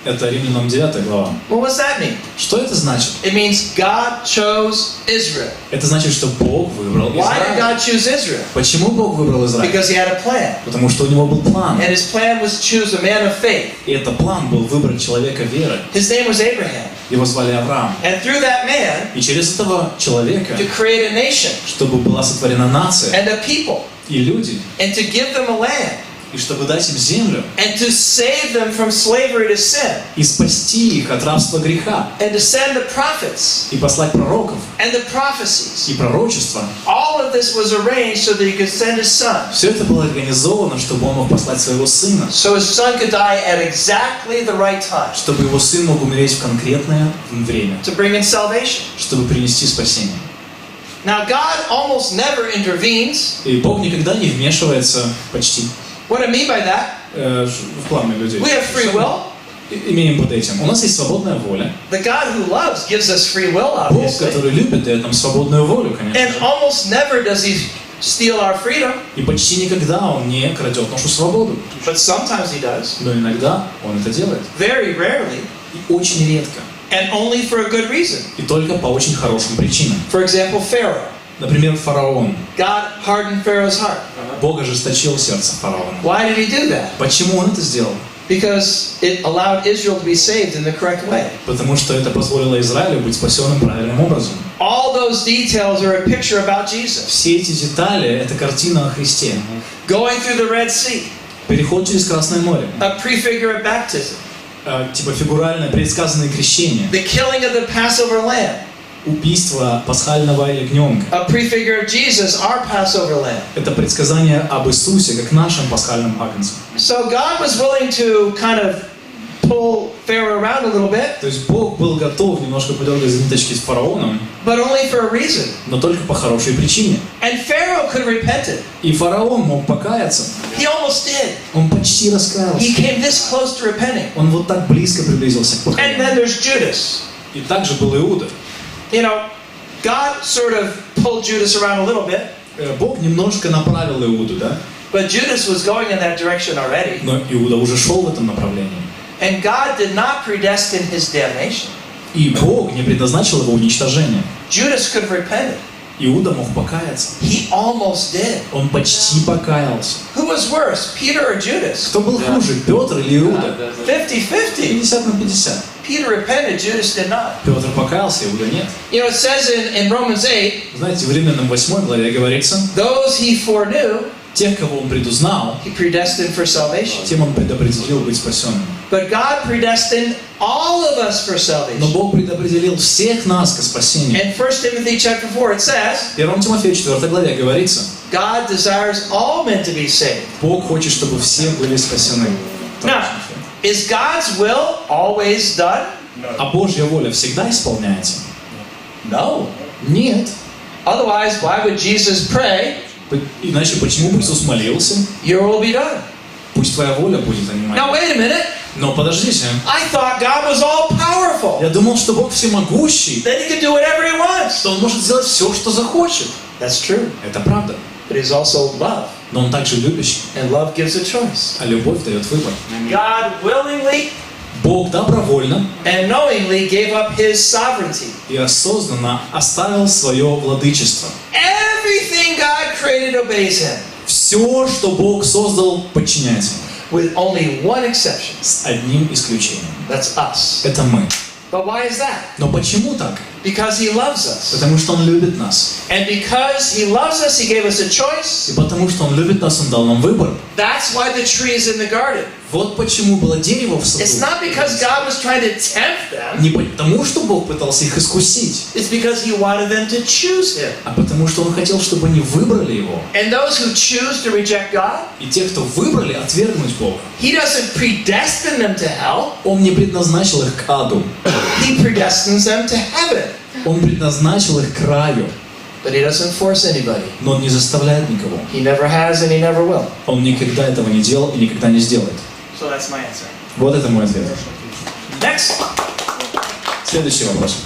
Это Римлянам 9 глава. Well, what's that mean? Что это значит? It means God chose Israel. Это значит, что Бог выбрал Why did Израиль. God choose Israel? Почему Бог выбрал Израиль? Because he had a plan. Потому что у него был план. And his plan was to choose a man of faith. И этот план был выбрать человека веры. His name was Abraham. Его звали Авраам. And through that man, И через этого человека, to create a nation чтобы была сотворена нация and a people, и люди, and to give them a land, и чтобы дать им землю, and to save them from slavery to sin, и спасти их от рабства греха, and to send the prophets и послать пророков, and the prophecies. и пророчества. All of this was arranged so that he could send his son. Все это было организовано, чтобы он мог послать своего сына, So his son could die at exactly the right time чтобы его сын мог умереть в конкретное время, to bring in salvation. чтобы принести спасение. Now God almost never intervenes. И Бог никогда не вмешивается почти What I mean by that, в планы людей. we have free will. Имеем под этим. У нас есть свободная воля. The God who loves gives us free will, Бог, obviously. который любит, дает нам свободную волю, конечно And же. almost never does he steal our freedom, И почти никогда Он не крадет нашу свободу. but sometimes he does. Но иногда Он это делает. Very rarely, И очень редко. and only for a good reason. И только по очень хорошим причинам. For example, Pharaoh. Например, фараон. God hardened Pharaoh's heart. Бог ожесточил сердце фараона. Why did he do that? Почему Он это сделал? Because it allowed Israel to be saved in the correct way. Потому что это позволило Израилю быть спасенным правильным образом. All those details are a picture about Jesus. Все эти детали – это картина о Христе. Going through the Red Sea, Переход через Красное море. a prefigure of baptism. Типа фигуральное предсказанное крещение. The killing of the Passover lamb, Убийство пасхального ягненка. a prefigure of Jesus, our Passover lamb. Это предсказание об Иисусе, как нашем пасхальном агнце. So God was willing to kind of pull Pharaoh around a little bit, То есть Бог был готов немножко подергать за ниточки с фараоном, but only for a reason. но только по хорошей причине. And Pharaoh could have repented. И фараон мог покаяться. He almost did. Он почти He раскаялся. came this close to repenting. Он вот так близко приблизился к And then покаянию. there's Judas. И также был Иуда. You know, God sort of pulled Judas around a little bit, Бог немножко направил Иуду, да? but Judas was going in that direction already. Но Иуда уже шел в этом направлении. And God did not predestine his damnation. И Бог не предназначил его уничтожение. Judas could have repented. Иуда мог покаяться. He almost did. Он почти покаялся. Who was worse, Peter or Judas? Кто был хуже, Петр или Иуда? 50-50. 50 на 50. Peter repented, Judas did not. Петр покаялся, Иуда нет. You know, it says in Romans 8, Знаете, в Римлянам 8 главе говорится, those he foreknew, тех, кого он предузнал, he predestined for salvation. тем он предопределил быть спасенным. But God predestined all of us for Но salvation. Бог предопределил всех нас к спасению. In 1 Timothy chapter 4 it says, В 1 Тимофею 4 главе говорится, God desires all men to be saved. Бог хочет, чтобы все были спасены. Now, is God's will always done? А Божья воля всегда исполняется? No. Нет. Otherwise, why would Jesus pray, Иначе почему бы Иисус молился? your will be done? Пусть твоя воля будет, а не моя. Now, wait a minute. Но подождите. I thought God was all powerful. Я думал, что Бог всемогущий, That he could do whatever he wants. что Он может сделать все, что захочет. That's true. Это правда. But he's also love. Но Он также любящий. And love gives a choice. А любовь дает выбор. God willingly Бог добровольно and knowingly gave up his sovereignty. и осознанно оставил свое владычество. Everything God created obeys him. Все, что Бог создал, подчиняется Ему. With only one exception. С одним исключением. That's us. Это мы. But why is that? Но почему так? Because he loves us. Потому что Он любит нас. And because he loves us, he gave us a choice. И потому что Он любит нас, Он дал нам выбор. That's why the tree is in the garden. Вот почему было дерево в саду. It's not because God was trying to tempt them. Не потому, что Бог пытался их искусить, It's because he wanted them to choose him. а потому что Он хотел, чтобы они выбрали Его. And those who choose to reject God, И те, кто выбрали отвергнуть Бога, he doesn't predestine them to hell. Он не предназначил их к аду. He predestines them to heaven. Он предназначил их к раю. But he doesn't force anybody. Но Он не заставляет никого. He never has and he never will. Он никогда этого не делал и никогда не сделает. So that's my answer. Вот это мой ответ. Next. Следующий вопрос.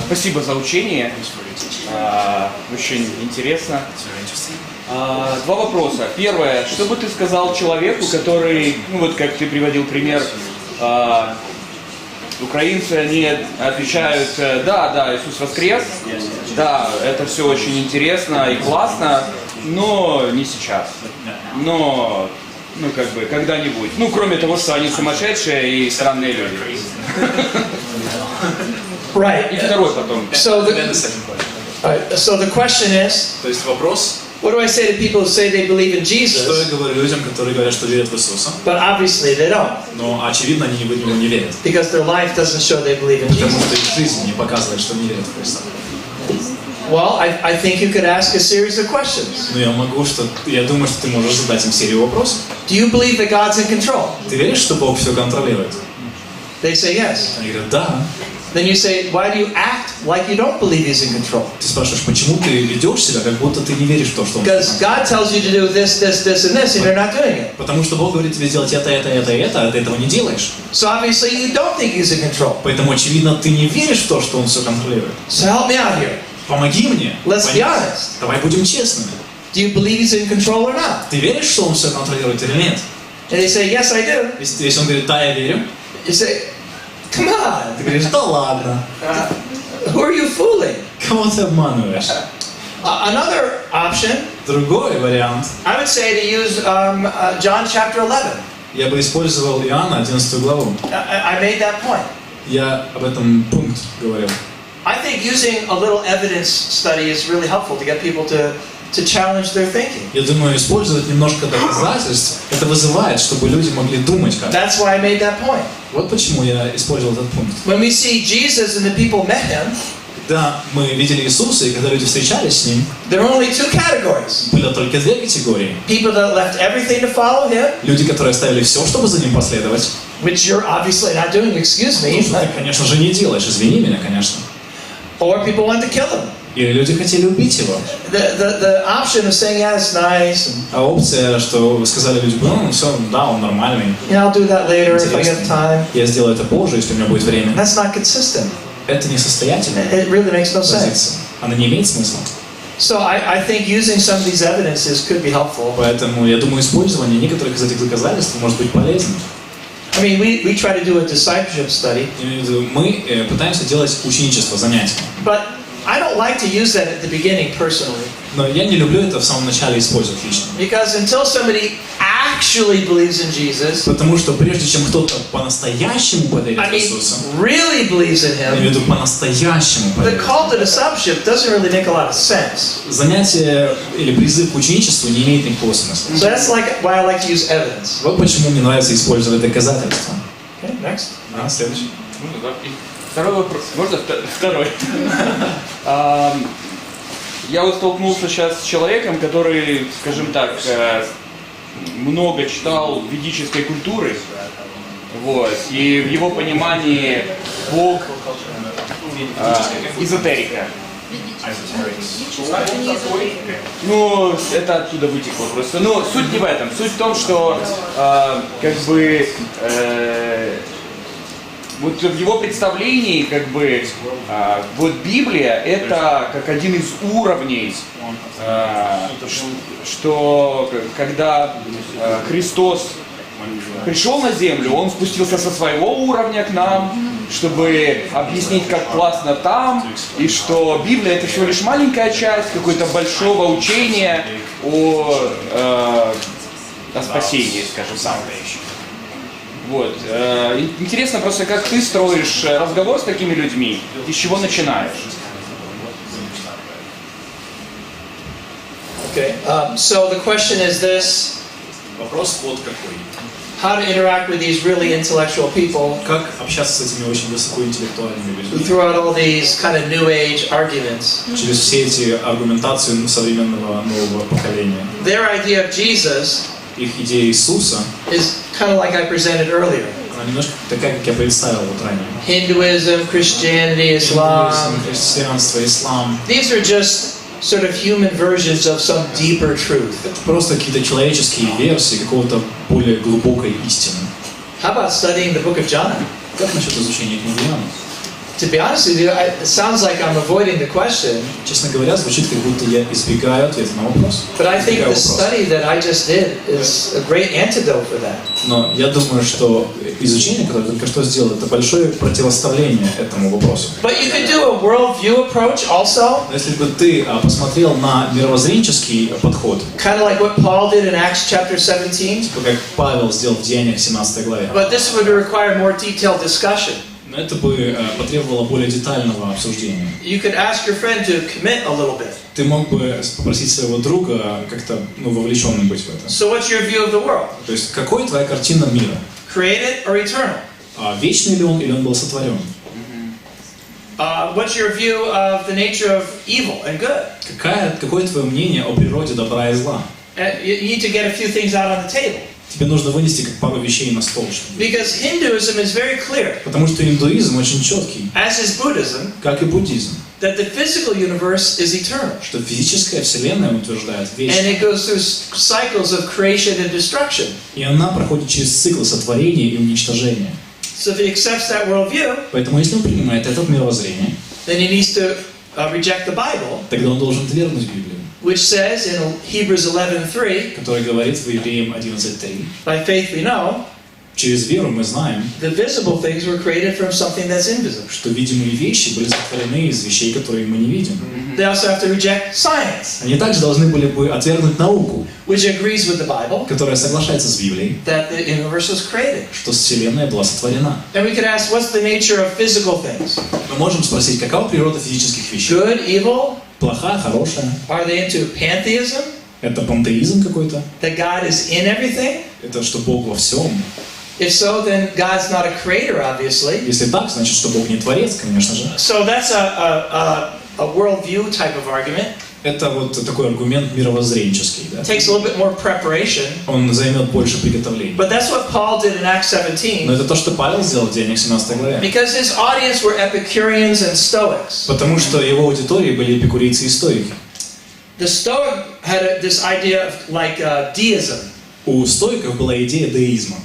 Спасибо за учение. Очень интересно. Два вопроса. Первое. Что бы ты сказал человеку, который, ну вот как ты приводил пример, украинцы, они отвечают, да, Иисус воскрес, да, это все очень интересно и классно, но не сейчас. Но, как бы, когда-нибудь. Кроме того, что они сумасшедшие и странные люди. Right. И второй потом. So the question is, То есть вопрос, what do I say to people who say they believe in что я Jesus, говорю людям, которые говорят, что верят в Иисуса, but obviously they don't, но очевидно они в Него не верят, because their life doesn't show they believe in потому Jesus? что их жизнь не показывает, что они верят в Христа. Well, I think you could ask a series of questions. Но я думаю, что ты можешь задать им серию вопросов. Do you believe that God's in control? Ты веришь, что Бог все контролирует? They say yes. Они говорят, да. Then you say, why do you act like you don't believe He's in control? Ты спрашиваешь, почему ты ведешь себя, как будто ты не веришь в то, что Он Because God tells you to do this, this, this, and this, and you're not doing it. Потому что Бог говорит тебе сделать это, а ты этого не делаешь. So obviously you don't think He's in control. Поэтому, очевидно, ты не веришь в то, что Он все контролирует. So help me out here. Помоги мне. Let's be понять. honest. Давай будем честными. Do you believe He's in control or not? Ты веришь, что Он все контролирует или нет? And they say, yes, I do. Если Он говорит, да, я верю, You say, come on. ты говоришь, да ладно. Who are you fooling? Кого ты обманываешь? Another option, Другой вариант. I would say to use John chapter 11. Я бы использовал Иоанна 11 главу. I made that point. Я об этом пункт говорил. I think using a little evidence study is really helpful to get people to challenge their thinking. Я думаю, использовать немножко доказательств, это вызывает, чтобы люди могли думать как. That's why I made that point. Вот почему я использовал этот пункт. When we see Jesus and the people met Him, Когда мы видели Иисуса, и когда люди встречались с Ним, there were only two categories. были только две категории. People that left everything to follow Him, Люди, которые оставили все, чтобы за Ним последовать. which you're obviously not doing, excuse me. То, что ты, конечно же, не делаешь, извини меня, конечно. Or people wanted to kill Him. Или люди хотели убить Его. The option of saying, yeah, it's nice, and, А опция, что сказали люди, все, да, он нормальный. I'll do that later if I get time. Я сделаю это позже, если у меня будет время. That's not consistent. Это несостоятельная It really makes no sense. позиция. Она не имеет смысла. So I think using some of these evidences could be helpful. Поэтому, я думаю, использование некоторых из этих доказательств может быть полезным. I mean, we try to do a discipleship study, Мы пытаемся делать ученичество, занятия. but I don't like to use that at the beginning personally. Но я не люблю это в самом начале использовать лично. Because until somebody actually believes in Jesus, Потому что прежде чем кто-то по-настоящему поверит I в mean, Иисуса, really believes in я имею в Him, виду по-настоящему the поверит, call to discipleship doesn't really make a lot of sense. занятие или призыв к ученичеству не имеет никакого смысла. So that's like why I like to use evidence. Вот почему мне нравится использовать доказательства. Okay, next. Следующий. Второй вопрос. Можно второй? Я вот столкнулся сейчас с человеком, который, скажем так, много читал ведической культуры, вот, и в его понимании Бог эзотерика. Ну, это оттуда вытекло просто. Но суть не в этом. Суть в том, что вот в его представлении, вот Библия это как один из уровней, что когда Христос пришел на землю, Он спустился со своего уровня к нам, чтобы объяснить, как классно там, и что Библия это всего лишь маленькая часть какого-то большого учения о спасении, скажем так. Вот. Интересно просто, как ты строишь разговор с такими людьми, и с чего начинаешь? Okay. So the question is this: Вопрос вот какой. how to interact with these really intellectual people Как общаться с этими очень высокоинтеллектуальными who людьми? throw out all these kind of new age arguments. Через все эти аргументации современного нового поколения. Their idea of Jesus Их идея Иисуса, is kind of like I presented earlier. она немножко такая, как я представил вот ранее. Hinduism, Christianity, Islam. Христианство, ислам. These are just sort of human versions of some deeper truth. Это просто какие-то человеческие версии какого-то более глубокой истины. How about studying the book of John? Как насчет изучения книги Иоанна? To be honest with you, it sounds like I'm avoiding the question, Честно говоря, звучит, как будто я избегаю ответа на вопрос. but I think Избегаю the вопроса. study that I just did is a great antidote for that. Но я думаю, что изучение, которое я только что сделал, это большое противоставление этому вопросу. But you could do a worldview approach also, Но если бы ты посмотрел на мировоззренческий подход, kind of like what Paul did in Acts chapter 17, типа как Павел сделал в Деяниях 17 главе, but this would require more detailed discussion. но это бы потребовало более детального обсуждения. You could ask your friend to commit a little bit. Ты мог бы попросить своего друга как-то вовлеченным быть в это. So what's your view of the world? То есть, какой твоя картина мира? Created or eternal? Вечный ли он или он был сотворен? What's your view of the nature of evil and good? Какое твое мнение о природе добра и зла? You need to get a few things out on the table. Тебе нужно вынести как пару вещей на стол. Because Hinduism is very clear, Потому что индуизм очень четкий, as is Buddhism, как и буддизм, that the physical universe is eternal. что физическая вселенная утверждает вещь, And it goes through cycles of creation and destruction. и она проходит через циклы сотворения и уничтожения. So if he accepts that worldview, Поэтому, если он принимает это мировоззрение, then he needs to reject the Bible, тогда он должен отвергнуть Библию, which says in Hebrews 11:3, которая говорит в Евреям 11:3, by faith we know, через веру мы знаем, the visible things were created from something that's invisible. что видимые вещи были сотворены из вещей, которые мы не видим. They also have to reject science, Они также должны были бы отвергнуть науку, which agrees with the Bible, которая соглашается с Библией, that the universe was created. что Вселенная была сотворена. And we could ask, what's the nature of physical things? Мы можем спросить, какова природа физических вещей? Good, evil? Плохая, хорошая? Are they into pantheism? Это пантеизм какой-то? That God is in everything? Это что Бог во всем? If so, then God's not a creator, obviously. Если так, значит, что Бог не творец, конечно же. So that's a worldview type of argument. Это вот такой аргумент мировоззренческий. Да? It takes a little bit more preparation. Он займет больше приготовления. But that's what Paul did in Acts Но 17. это то, что Павел сделал в Деяниях 17 главе. Because his audience were Epicureans and Stoics. Потому что его аудиторией были эпикурейцы и стоики. The Stoic had this idea of like deism. У стоиков была идея деизма.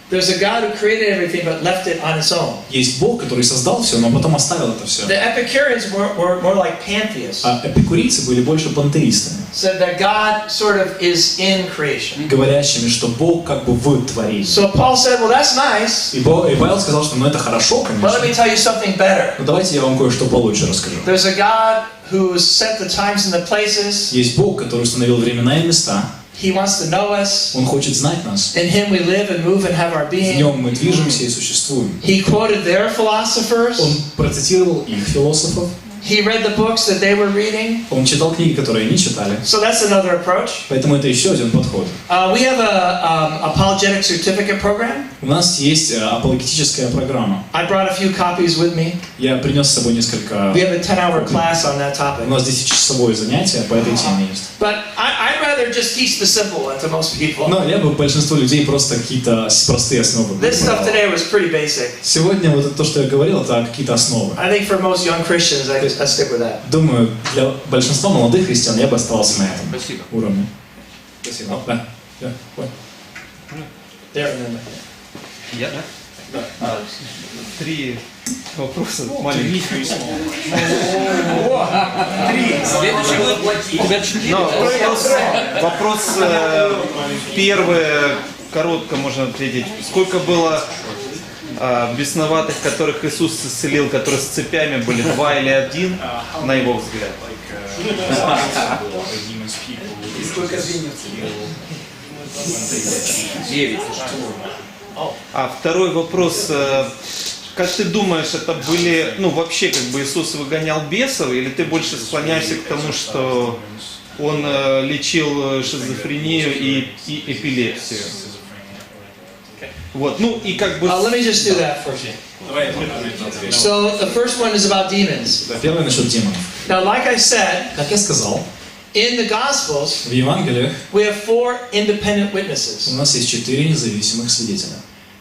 There's a God who created everything but left it on its own. Есть Бог, который создал все, но потом оставил это все. The Epicureans were more like pantheists. А эпикурийцы были больше пантеистами, Said that God sort of is in creation. говорящими, что Бог как бы в творении. So Paul said, well, that's nice. И Павел сказал, что ну это хорошо, But let конечно. me tell you something better. Но давайте я вам кое-что получше расскажу. There's a God who set the times and the places. Есть Бог, который установил времена и места. He wants to know us. Он хочет знать нас. In Him we live and move and have our В being. нем мы движемся и существуем. He quoted their philosophers. Он процитировал их философов. He read the books that they were reading. Он читал книги, которые они читали. So that's another approach. Поэтому это еще один подход. We have a apologetic certificate program. У нас есть апологетическая программа. I brought a few copies with me. Я принес с собой несколько... We have a 10-hour class on that У topic. нас 10-часовое занятие по этой теме есть. But I'd rather just teach the simple one to most people. Но я бы большинству людей просто какие-то простые основы This stuff давал. today was pretty basic. Сегодня вот это то, что я говорил, это какие-то основы. I think for most young Christians, I stick with that. Думаю, для большинства молодых христиан я бы оставался на этом Спасибо. уровне. Спасибо. Да. Да. Ой. There and then. Я, да? 3 вопроса маленьких. Следующий будет платить. У тебя 4. Вопрос первый, коротко можно ответить. Сколько было бесноватых, которых Иисус исцелил, которые с цепями были, 2 или 1, на его взгляд? И сколько звеньев? 9. А второй вопрос. Как ты думаешь, это были, ну вообще, как бы Иисус выгонял бесов, или ты больше склоняешься к тому, что Он лечил шизофрению и эпилепсию? Вот, ну и как бы... Let me just do that for you. So the first one is about demons. Первое насчет демонов. Now, like I said, Как я сказал, in the Gospels, в Евангелиях we have 4 independent у witnesses. нас есть 4 независимых свидетеля.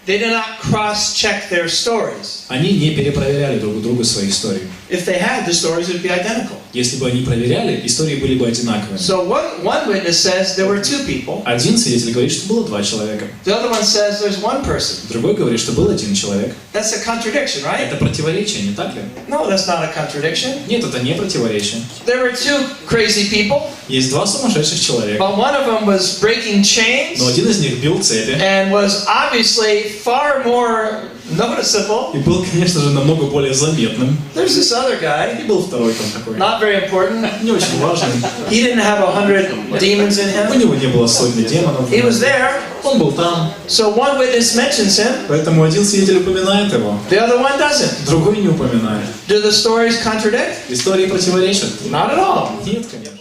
They did not cross-check their stories. Они не перепроверяли друг у друга свои истории. If they had, the stories would be identical. Если бы они проверяли, истории были бы одинаковыми. So one witness says there were 2 people. Один свидетель говорит, что было 2 человека. The other one says there's 1 person. Другой говорит, что был 1 человек. That's a contradiction, right? Это противоречие, не так ли? No, that's not a contradiction. Нет, это не противоречие. There were 2 crazy people, Есть 2 сумасшедших человека. but one of them was breaking chains Но один из них бил цепи. and was obviously far more noticeable. И был, конечно же, намного более заметным. There's this other И guy, был второй там такой. not very important. Не очень важный. He didn't have 100 demons in У him. него не было сотни демонов. He was there. Он был там. So one witness mentions him, Поэтому один свидетель упоминает его. the other one doesn't. Другой не упоминает. Do the stories contradict? Истории противоречат? Not at all. Нет, конечно.